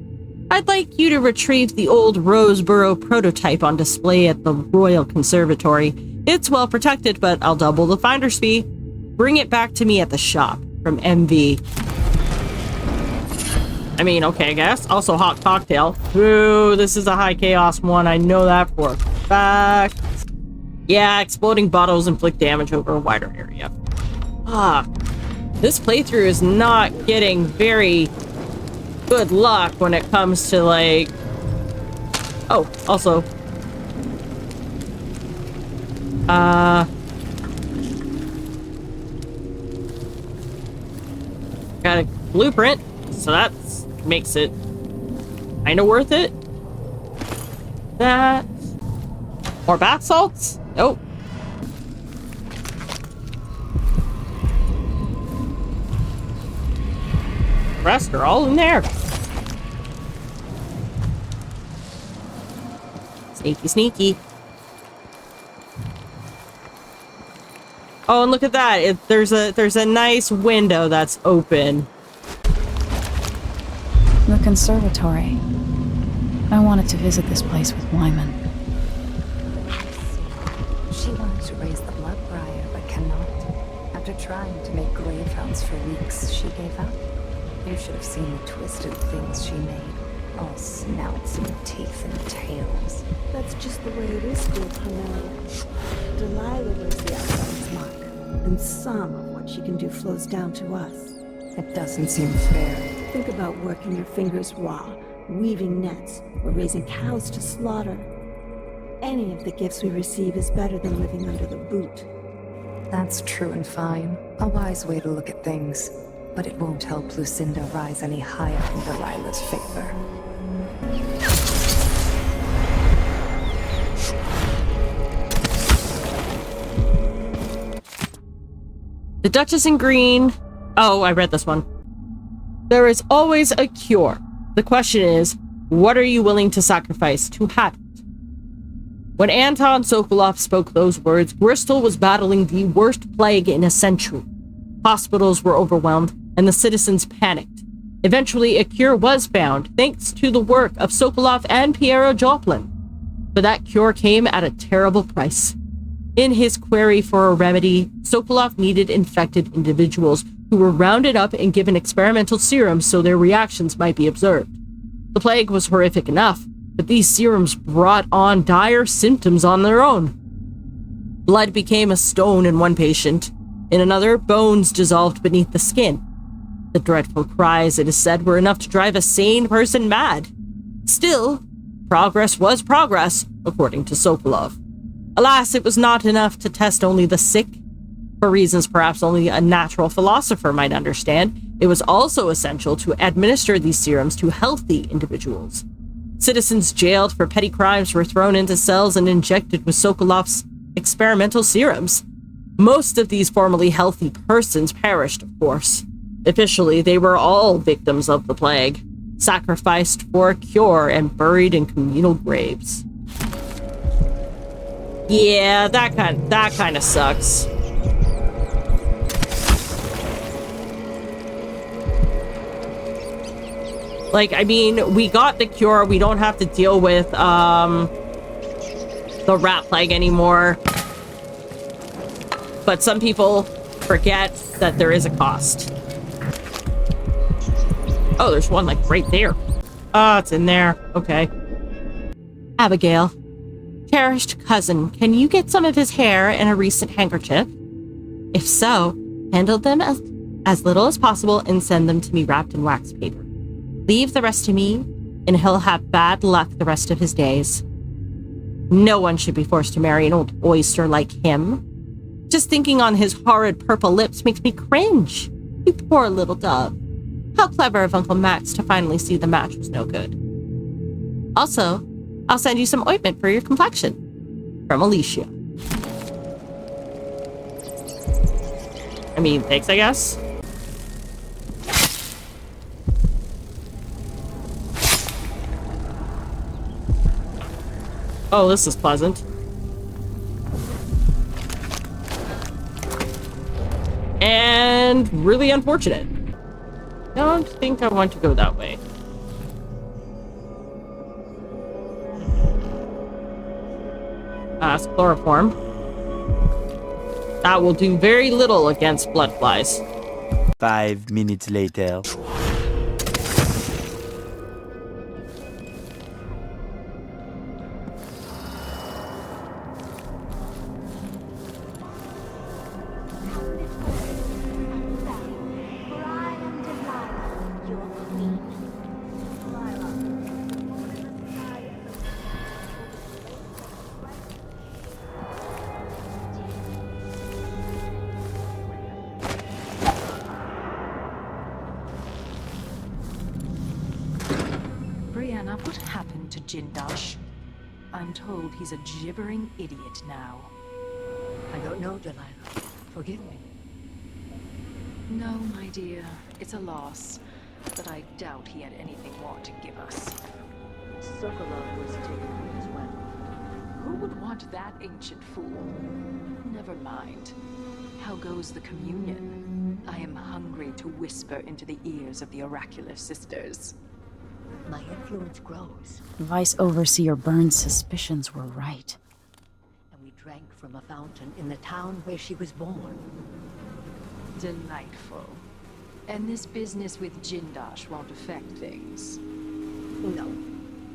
I'd like you to retrieve the old Roseboro prototype on display at the Royal Conservatory. It's well protected, but I'll double the finder's fee. Bring it back to me at the shop. From MV. I mean, okay, I guess. Also, hot cocktail. Ooh, this is a high chaos one. I know that for a fact. Yeah, exploding bottles inflict damage over a wider area. Ah, this playthrough is not getting very good luck when it comes to, like... Oh, also... Got a blueprint, so that makes it kind of worth it. That... More bath salts? Nope. The rest are all in there. Sneaky, sneaky. Oh, and look at that. There's a nice window that's open. The conservatory. I wanted to visit this place with Wyman. She wanted to raise the blood briar, but cannot. After trying to make grave hounds for weeks, she gave up. You should have seen the twisted things she made. All snouts and teeth and tails. That's just the way it is, dear Carmela. Delilah wears the outsider's mark, and some of what she can do flows down to us. It doesn't seem fair. Think about working your fingers raw, weaving nets, or raising cows to slaughter. Any of the gifts we receive is better than living under the boot. That's true and fine. A wise way to look at things. but it won't help Lucinda rise any higher in Delilah's favor. The Duchess in Green. Oh, I read this one. There is always a cure. The question is, what are you willing to sacrifice to have it? When Anton Sokolov spoke those words, Bristol was battling the worst plague in a century. Hospitals were overwhelmed, and the citizens panicked. Eventually, a cure was found, thanks to the work of Sokolov and Piero Joplin. But that cure came at a terrible price. In his query for a remedy, Sokolov needed infected individuals who were rounded up and given experimental serums so their reactions might be observed. The plague was horrific enough, but these serums brought on dire symptoms on their own. Blood became a stone in one patient. In another, bones dissolved beneath the skin. The dreadful cries, it is said, were enough to drive a sane person mad. Still, progress was progress, according to Sokolov. Alas, it was not enough to test only the sick. For reasons perhaps only a natural philosopher might understand, it was also essential to administer these serums to healthy individuals. Citizens jailed for petty crimes were thrown into cells and injected with Sokolov's experimental serums. Most of these formerly healthy persons perished, of course. Officially, they were all victims of the plague, sacrificed for a cure and buried in communal graves. Yeah, that kind of sucks. Like, I mean, we got the cure. We don't have to deal with the rat plague anymore. But some people forget that there is a cost. Oh, there's one like right there. Oh, it's in there. Okay. Abigail. Cherished cousin, can you get some of his hair and a recent handkerchief? If so, handle them as little as possible and send them to me wrapped in wax paper. Leave the rest to me, and he'll have bad luck the rest of his days. No one should be forced to marry an old oyster like him. Just thinking on his horrid purple lips makes me cringe. You poor little dove. How clever of Uncle Max to finally see the match was no good. Also, I'll send you some ointment for your complexion. From Alicia. I mean, thanks, I guess. Oh, this is pleasant. And really unfortunate. Don't think I want to go that way. Chloroform. That will do very little against blood flies. 5 minutes later. Breanna, what happened to Jindosh? I'm told he's a gibbering idiot now. I don't know, Delilah. Forgive me. No, my dear. It's a loss. But I doubt he had anything more to give us. Sokolov was taken as well. Who would want that ancient fool? Never mind. How goes the communion? I am hungry to whisper into the ears of the Oracular Sisters. My influence grows. Vice Overseer Burns' suspicions were right. And we drank from a fountain in the town where she was born. Delightful. And this business with Jindosh won't affect things? No.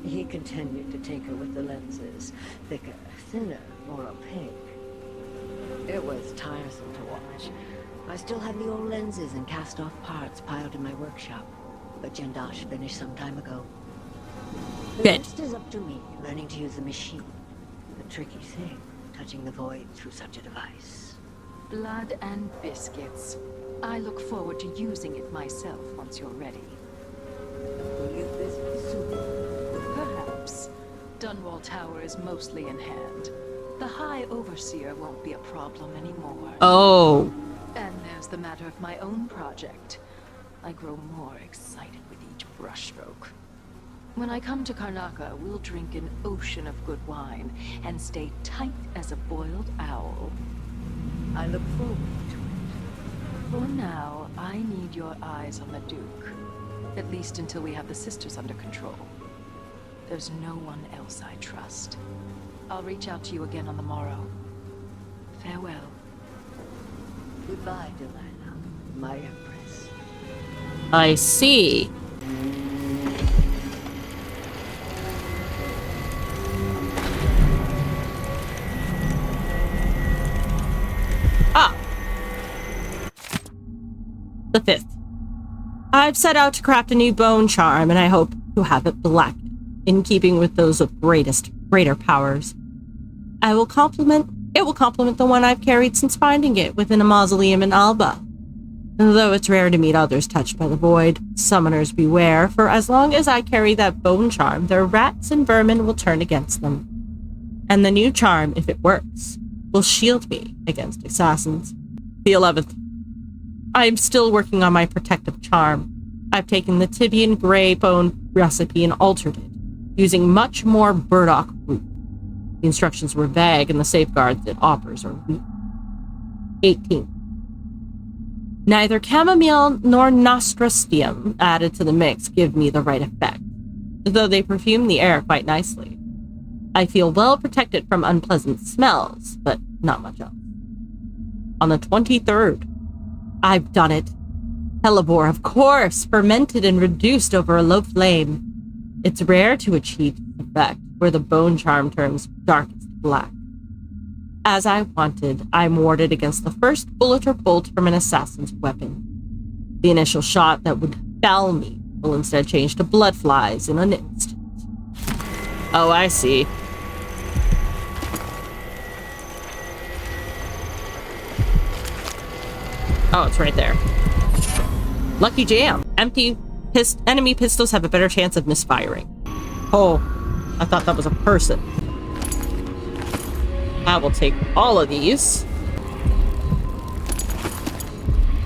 He continued to take her with the lenses. Thicker, thinner, more opaque. It was tiresome to watch. I still have the old lenses and cast-off parts piled in my workshop. But Jindosh finished some time ago. The rest is up to me, learning to use the machine. A tricky thing, touching the void through such a device. Blood and biscuits. I look forward to using it myself once you're ready. Perhaps. Dunwall Tower is mostly in hand. The High Overseer won't be a problem anymore. Oh. And there's the matter of my own project. I grow more excited with each brushstroke. When I come to Karnaca, we'll drink an ocean of good wine and stay tight as a boiled owl. I look forward to it. For now, I need your eyes on the Duke. At least until we have the sisters under control. There's no one else I trust. I'll reach out to you again on the morrow. Farewell. Goodbye, Delilah, my Empress. I see. Ah. The 5th. I've set out to craft a new bone charm, and I hope to have it black, in keeping with those of greater powers. It will complement the one I've carried since finding it within a mausoleum in Alba. Though it's rare to meet others touched by the void, summoners beware, for as long as I carry that bone charm, their rats and vermin will turn against them. And the new charm, if it works, will shield me against assassins. The 11th. I am still working on my protective charm. I've taken the Tibian Grey Bone recipe and altered it, using much more burdock root. The instructions were vague and the safeguards it offers are weak. 18. Neither chamomile nor nostrastium added to the mix give me the right effect, though they perfume the air quite nicely. I feel well protected from unpleasant smells, but not much else. On the 23rd, I've done it. Hellebore, of course, fermented and reduced over a low flame. It's rare to achieve this effect, where the bone charm turns darkest black. As I wanted, I'm warded against the first bullet or bolt from an assassin's weapon. The initial shot that would fell me will instead change to blood flies in an instant. Oh, I see. Oh, it's right there. Lucky jam. Enemy pistols have a better chance of misfiring. Oh, I thought that was a person. I will take all of these.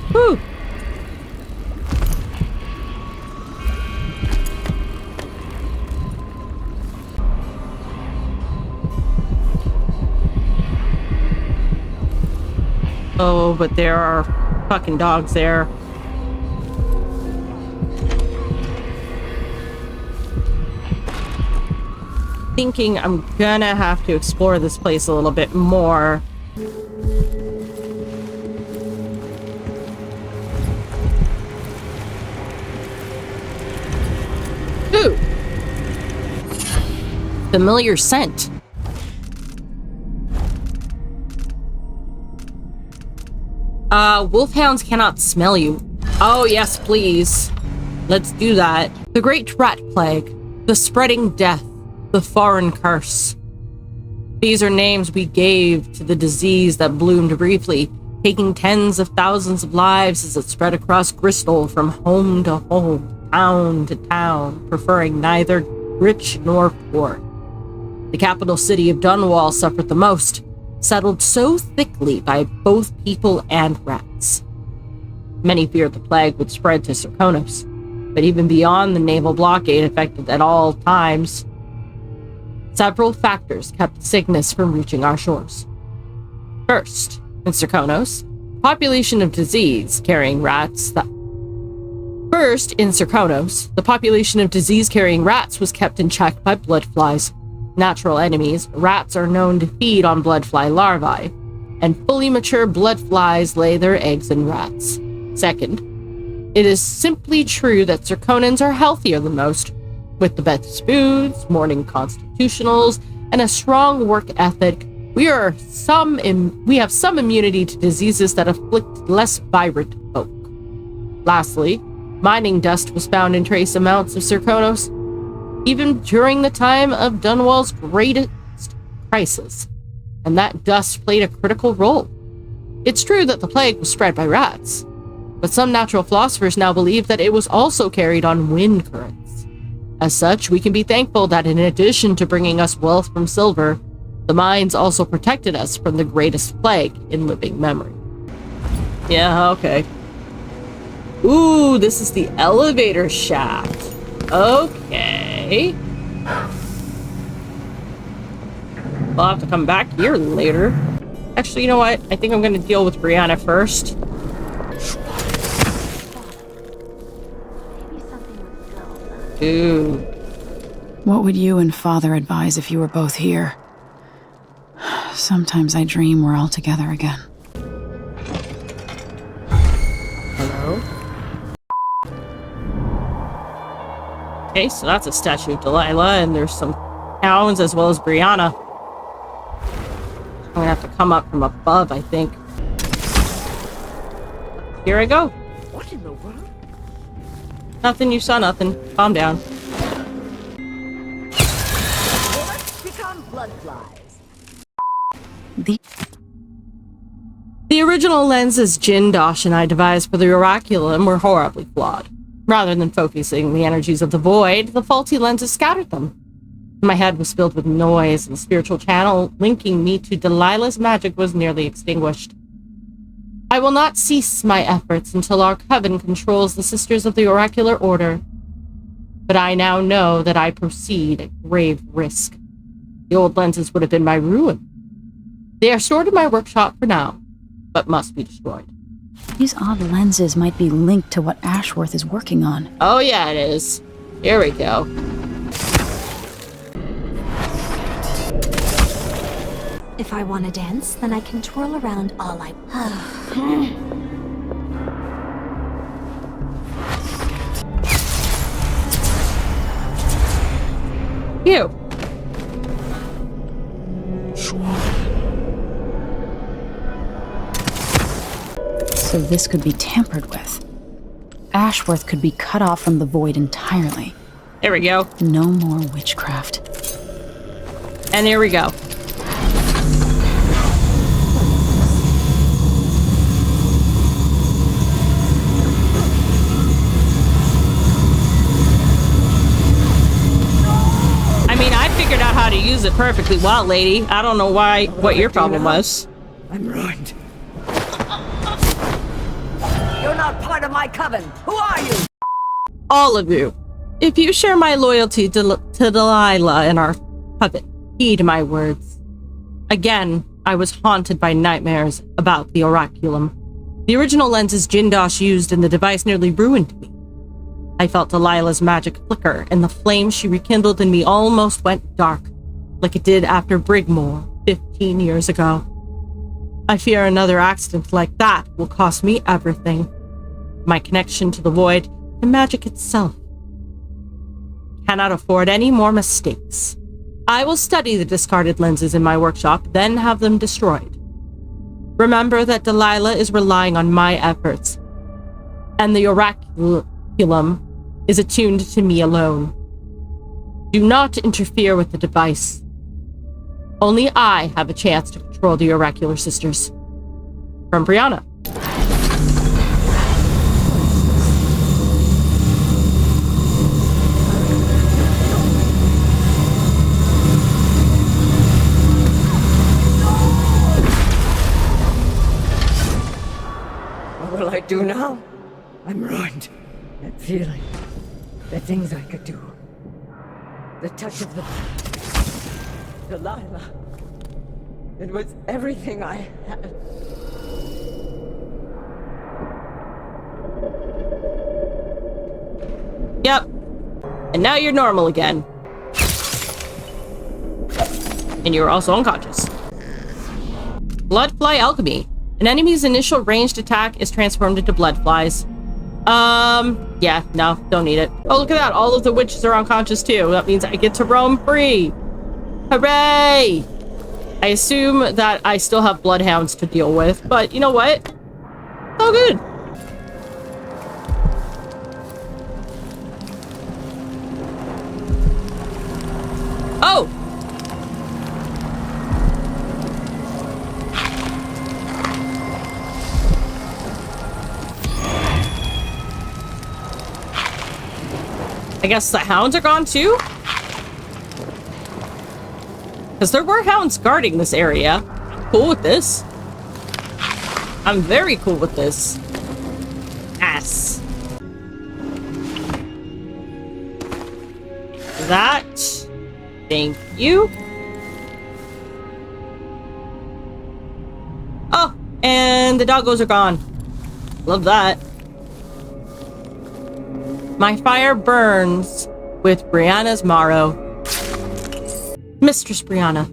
Whew. Oh, but there are fucking dogs there. Thinking I'm gonna have to explore this place a little bit more. Ooh! Familiar scent. Wolfhounds cannot smell you. Oh, yes, please. Let's do that. The Great Rat Plague. The Spreading Death. The Foreign Curse. These are names we gave to the disease that bloomed briefly, taking tens of thousands of lives as it spread across Bristol from home to home, town to town, preferring neither rich nor poor. The capital city of Dunwall suffered the most, settled so thickly by both people and rats. Many feared the plague would spread to Serkonos, but even beyond the naval blockade affected at all times, several factors kept sickness from reaching our shores. First, in Serkonos, population of disease-carrying rats the population of disease-carrying rats was kept in check by bloodflies. Natural enemies, rats are known to feed on bloodfly larvae, and fully mature bloodflies lay their eggs in rats. Second, it is simply true that Serkonans are healthier than most, with the best foods, morning constitutionals, and a strong work ethic. We have some immunity to diseases that afflict less vibrant folk. Lastly, mining dust was found in trace amounts of Serkonos, even during the time of Dunwall's greatest crisis, and that dust played a critical role. It's true that the plague was spread by rats, but some natural philosophers now believe that it was also carried on wind currents. As such, we can be thankful that in addition to bringing us wealth from silver, the mines also protected us from the greatest plague in living memory. Yeah, okay. Ooh, this is the elevator shaft. Okay. We'll have to come back here later. Actually, you know what? I think I'm going to deal with Breanna first. Dude. What would you and Father advise if you were both here? Sometimes I dream we're all together again. Hello? Okay, so that's a statue of Delilah, and there's some hounds as well as Breanna. I'm gonna have to come up from above, I think. Here I go. What in the world? Nothing, you saw nothing. Calm down. Bullets become blood flies. The original lenses Jindosh and I devised for the Oraculum were horribly flawed. Rather than focusing the energies of the void, the faulty lenses scattered them. My head was filled with noise, and the spiritual channel linking me to Delilah's magic was nearly extinguished. I will not cease my efforts until our coven controls the Sisters of the Oracular Order. But I now know that I proceed at grave risk. The old lenses would have been my ruin. They are stored in my workshop for now, but must be destroyed. These odd lenses might be linked to what Ashworth is working on. Oh yeah, it is. Here we go. If I want to dance, then I can twirl around all I... You. So this could be tampered with. Ashworth could be cut off from the void entirely. There we go. No more witchcraft. And here we go. I mean, I figured out how to use it perfectly well, lady. I don't know what your problem was. I'm ruined. You're not part of my coven. Who are you? All of you. If you share my loyalty to Delilah and our coven, heed my words. Again, I was haunted by nightmares about the Oraculum. The original lenses Jindosh used in the device nearly ruined me. I felt Delilah's magic flicker, and the flame she rekindled in me almost went dark, like it did after Brigmore 15 years ago. I fear another accident like that will cost me everything. My connection to the void and magic itself. Cannot afford any more mistakes. I will study the discarded lenses in my workshop, then have them destroyed. Remember that Delilah is relying on my efforts, and the Oraculum is attuned to me alone. Do not interfere with the device. Only I have a chance to control the Oracular Sisters. From Breanna. What will I do now? I'm ruined. That feeling. The things I could do. The touch of the... Delilah. It was everything I had. Yep. And now you're normal again. And you're also unconscious. Bloodfly alchemy. An enemy's initial ranged attack is transformed into blood flies. Yeah, no, don't need it. Oh, look at that. All of the witches are unconscious too. That means I get to roam free. Hooray! I assume that I still have bloodhounds to deal with, but you know what? It's all good. Oh! I guess the hounds are gone too? Because there were hounds guarding this area. Cool with this. I'm very cool with this. Ass. That. Thank you. Oh, and the doggos are gone. Love that. My fire burns with Breanna's marrow. Mistress Breanna,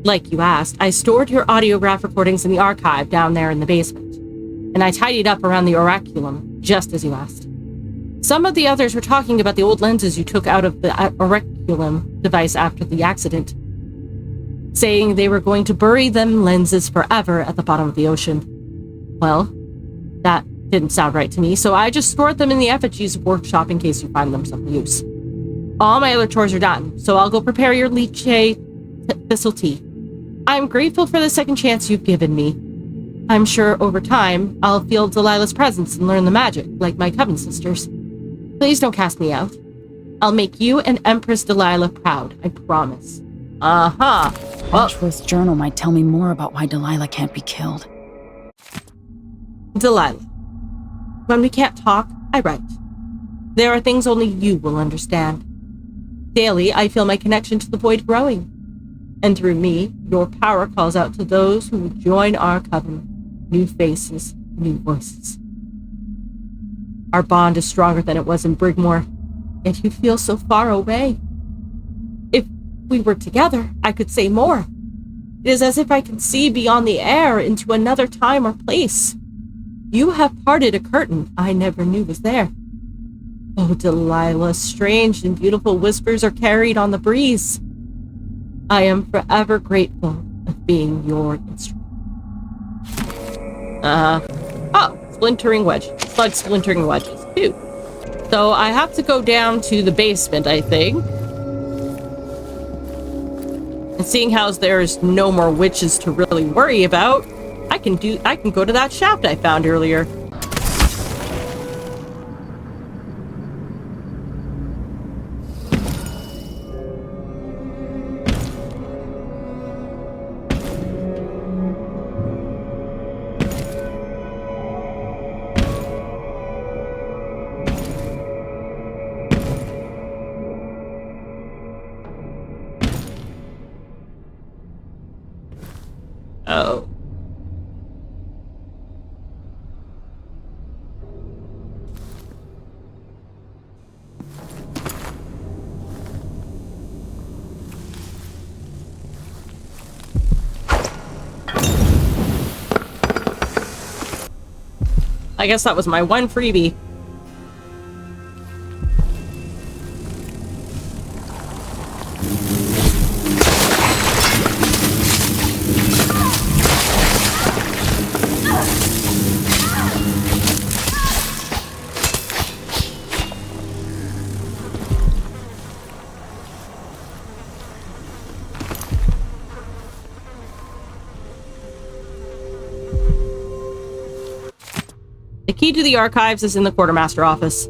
like you asked, I stored your audiograph recordings in the archive down there in the basement, and I tidied up around the oraculum, just as you asked. Some of the others were talking about the old lenses you took out of the oraculum device after the accident, saying they were going to bury them lenses forever at the bottom of the ocean. Well, that didn't sound right to me, so I just stored them in the effigies workshop in case you find them some use. All my other chores are done, so I'll go prepare your lychee thistle tea. I'm grateful for the second chance you've given me. I'm sure over time, I'll feel Delilah's presence and learn the magic, like my coven sisters. Please don't cast me out. I'll make you and Empress Delilah proud, I promise. Uh-huh. Ashworth's journal might tell me more about why Delilah can't be killed. Delilah. When we can't talk, I write. There are things only you will understand. Daily, I feel my connection to the void growing. And through me, your power calls out to those who would join our coven. New faces, new voices. Our bond is stronger than it was in Brigmore, yet you feel so far away. If we were together, I could say more. It is as if I can see beyond the air into another time or place. You have parted a curtain I never knew was there. Oh, Delilah, strange and beautiful whispers are carried on the breeze. I am forever grateful of being your instrument. Oh, splintering wedge. Slug splintering wedges, too. So I have to go down to the basement, I think. And seeing how there's no more witches to really worry about, I can go to that shaft I found earlier. Oh. I guess that was my one freebie. The key to the archives is in the quartermaster office.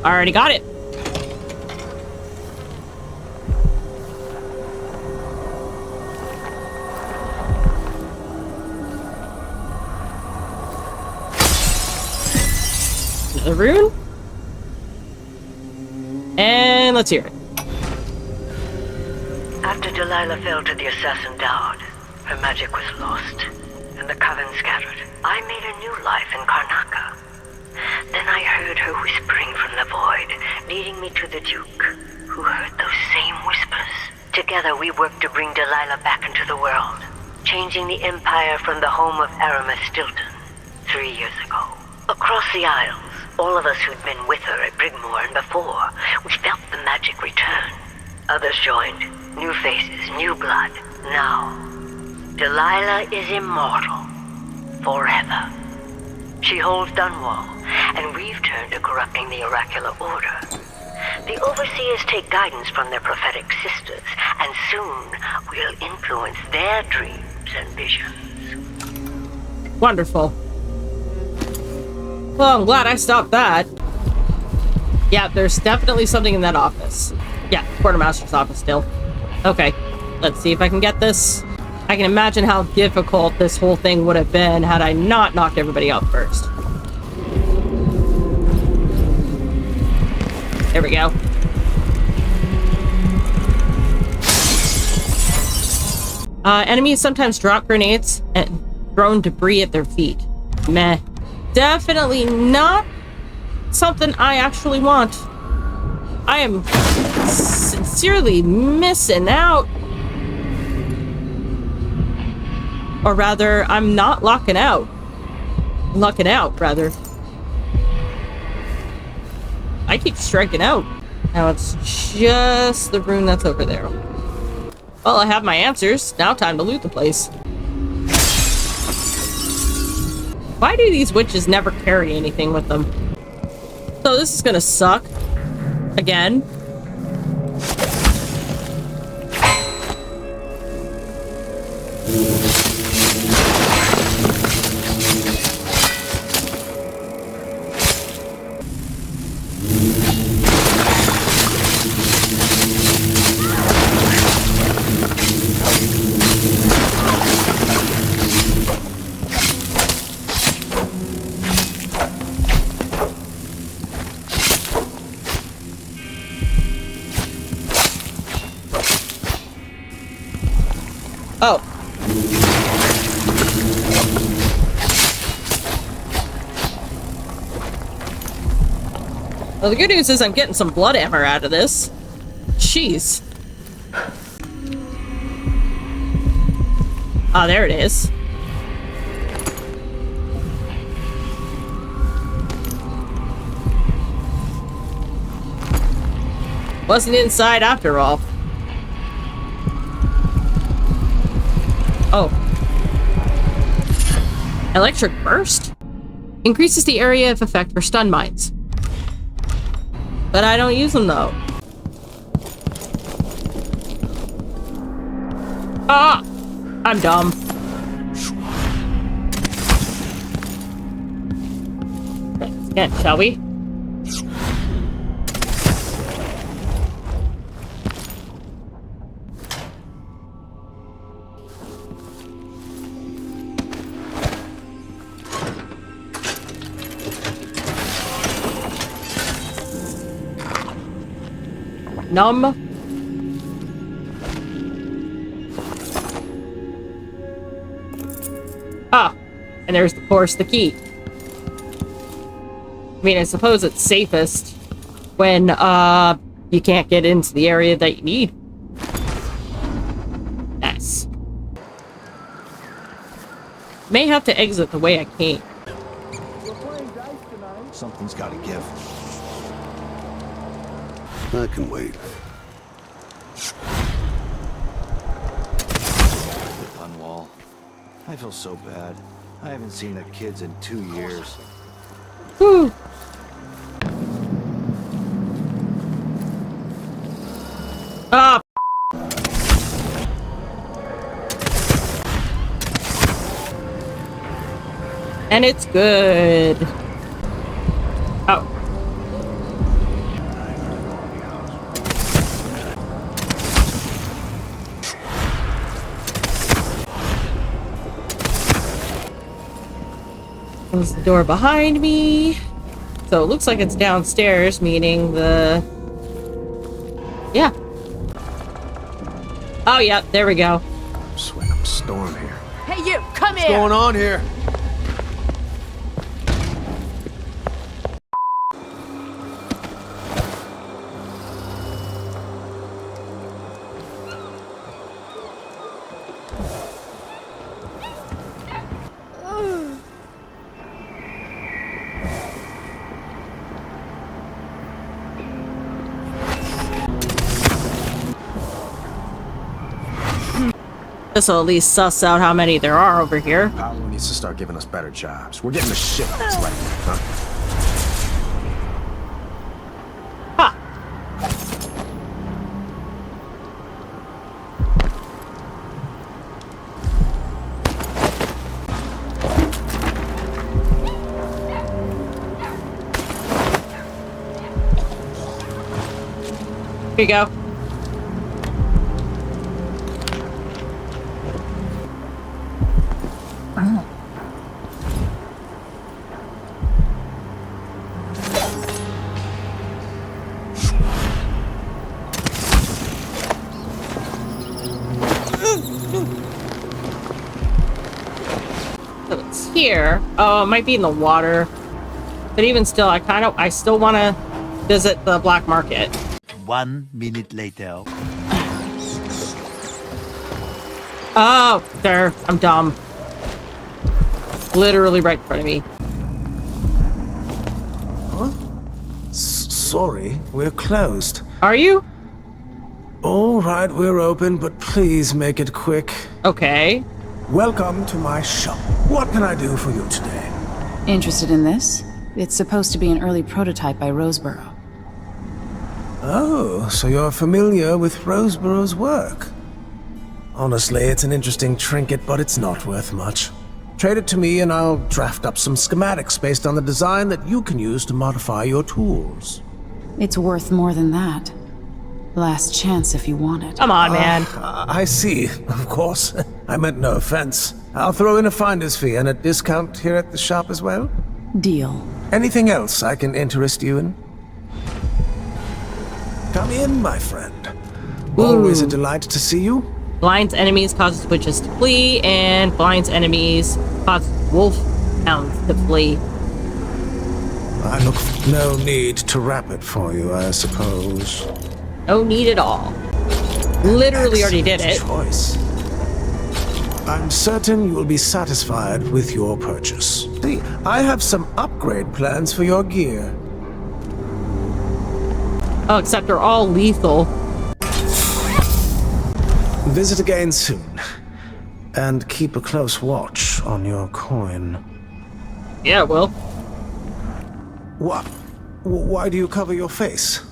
Already got it. Another rune. And let's hear it. After Delilah fell to the assassin Dowd, her magic was lost, and the coven scattered. I made a new life in Karnaca. Then I heard her whispering from the void, leading me to the Duke, who heard those same whispers. Together we worked to bring Delilah back into the world, changing the Empire from the home of Aramis Stilton 3 years ago. Across the Isles, all of us who'd been with her at Brigmore and before, we felt the magic return. Others joined, new faces, new blood. Now, Delilah is immortal. Forever. She holds Dunwall, and we've turned to corrupting the Oracular Order. The Overseers take guidance from their prophetic sisters, and soon we'll influence their dreams and visions. Wonderful. Well, I'm glad I stopped that. Yeah, there's definitely something in that office. Yeah, quartermaster's office still. Okay, let's see if I can get this. I can imagine how difficult this whole thing would have been had I not knocked everybody out first. There we go. Enemies sometimes drop grenades and throw debris at their feet. Meh. Definitely not something I actually want. I am sincerely missing out. Or rather, I'm not lucking out, rather. I keep striking out. Now it's just the room that's over there. Well, I have my answers. Now time to loot the place. Why do these witches never carry anything with them? So this is gonna suck. Again. Oh. Well, the good news is I'm getting some blood hammer out of this. Jeez. Ah, there it is. Wasn't inside after all. Oh. Electric burst? Increases the area of effect for stun mines. But I don't use them though. Ah! I'm dumb. Let's get, shall we? Numb. Ah, and there's of course the key. I mean, I suppose it's safest when you can't get into the area that you need. Nice. May have to exit the way I came. Something's gotta give. I can wait. Dunwall. I feel so bad. I haven't seen the kids in 2 years. Whew. Ah. And it's good. Oh. Close the door behind me. So it looks like it's downstairs, meaning the... Yeah. Oh, yeah, there we go. I'm sweating up a storm here. Hey, you, come here! What's going on here? This will at least suss out how many there are over here. Paolo needs to start giving us better jobs. We're getting the shit that's right, huh? Ha! Here you go. Oh. So it's here. Oh, it might be in the water. But even still, I still want to visit the black market. 1 minute later. Oh, there. I'm dumb. Literally right in front of me. Huh? Sorry, we're closed. Are you? All right, we're open, but please make it quick. Okay. Welcome to my shop. What can I do for you today? Interested in this? It's supposed to be an early prototype by Roseboro. Oh, so you're familiar with Roseborough's work. Honestly, it's an interesting trinket, but it's not worth much. Trade it to me and I'll draft up some schematics based on the design that you can use to modify your tools. It's worth more than that. Last chance if you want it. Come on, man. I see, of course. I meant no offense. I'll throw in a finder's fee and a discount here at the shop as well. Deal. Anything else I can interest you in? Come in, my friend. Always a delight to see you. Blind's enemies causes witches to flee, and Blind's enemies cause wolf hounds to flee. I look for no need to wrap it for you, I suppose. No need at all. Literally already did it. Choice. I'm certain you will be satisfied with your purchase. See, I have some upgrade plans for your gear. Oh, except they're all lethal. Visit again soon. And keep a close watch on your coin. Yeah, well. What? Why do you cover your face?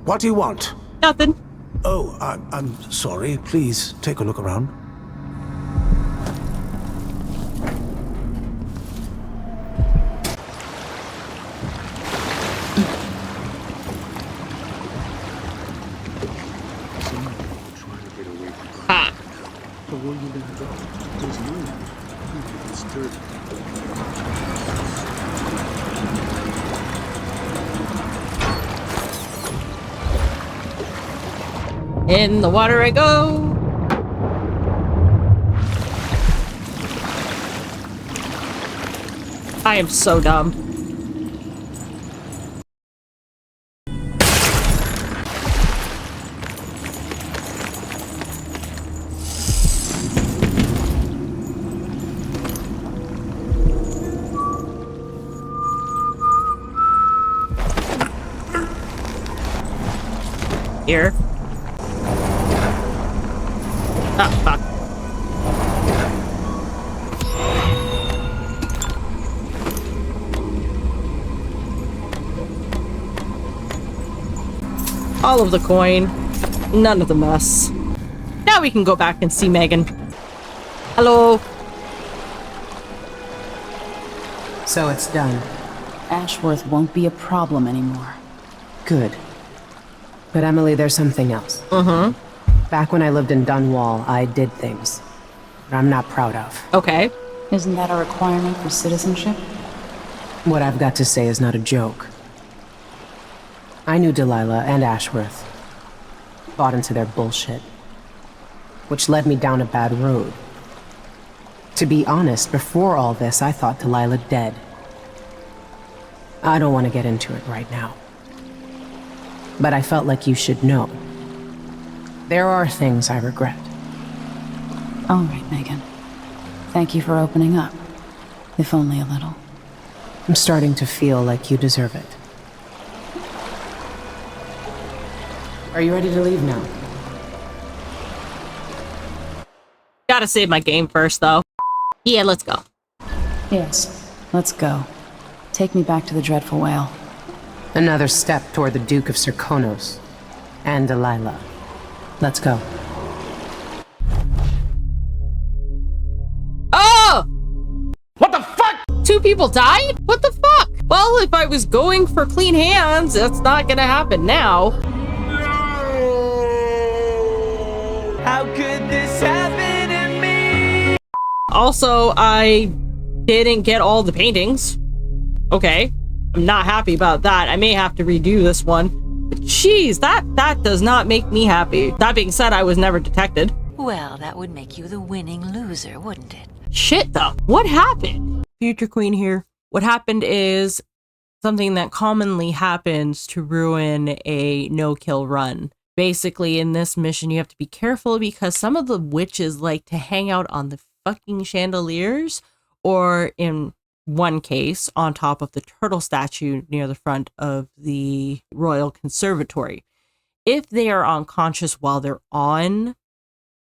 What do you want? Nothing. Oh, I'm sorry. Please take a look around. Ha. In the water I go. I am so dumb. Here. Ah, fuck. All of the coin, none of the mess. Now we can go back and see Megan. Hello. So it's done. Ashworth won't be a problem anymore. Good. But Emily, there's something else. Back when I lived in Dunwall, I did things that I'm not proud of. Okay. Isn't that a requirement for citizenship? What I've got to say is not a joke. I knew Delilah and Ashworth. Bought into their bullshit. Which led me down a bad road. To be honest, before all this, I thought Delilah dead. I don't want to get into it right now. But I felt like you should know. There are things I regret. All right, Megan. Thank you for opening up. If only a little. I'm starting to feel like you deserve it. Are you ready to leave now? Gotta save my game first, though. Yeah, let's go. Yes, let's go. Take me back to the Dreadful Whale. Another step toward the Duke of Serkonos. And Delilah. Let's go. Oh! What the fuck? 2 people died? What the fuck? Well, if I was going for clean hands, that's not gonna happen now. Also, I didn't get all the paintings. Okay, I'm not happy about that. I may have to redo this one. But jeez, that does not make me happy. That being said, I was never detected. Well, that would make you the winning loser, wouldn't it? Shit, though. What happened? Future Queen here. What happened is something that commonly happens to ruin a no-kill run. Basically, in this mission, you have to be careful because some of the witches like to hang out on the fucking chandeliers, or in one case, on top of the turtle statue near the front of the Royal Conservatory. If they are unconscious while they're on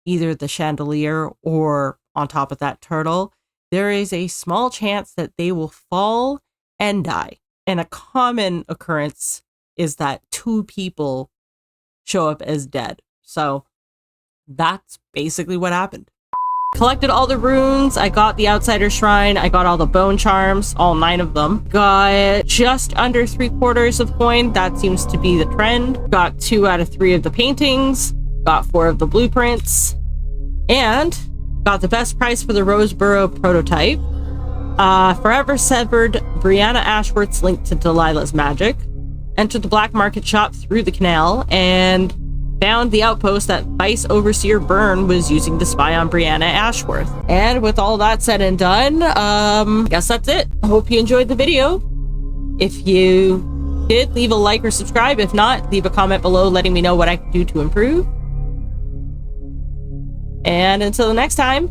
either the chandelier or on top of that turtle, there is a small chance that they will fall and die. And a common occurrence is that 2 people show up as dead. So that's basically what happened. Collected all the runes. I got the Outsider Shrine. I got all the bone charms, all 9 of them. Got just under 3/4 of coin. That seems to be the trend. Got 2 out of 3 of the paintings. Got 4 of the blueprints. And got the best price for the Roseboro prototype. Forever severed Breanna Ashworth's link to Delilah's magic. Entered the black market shop through the canal and found the outpost that Vice Overseer Byrne was using to spy on Breanna Ashworth. And with all that said and done, guess that's it. I hope you enjoyed the video. If you did, leave a like or subscribe. If not, leave a comment below letting me know what I can do to improve. And until the next time,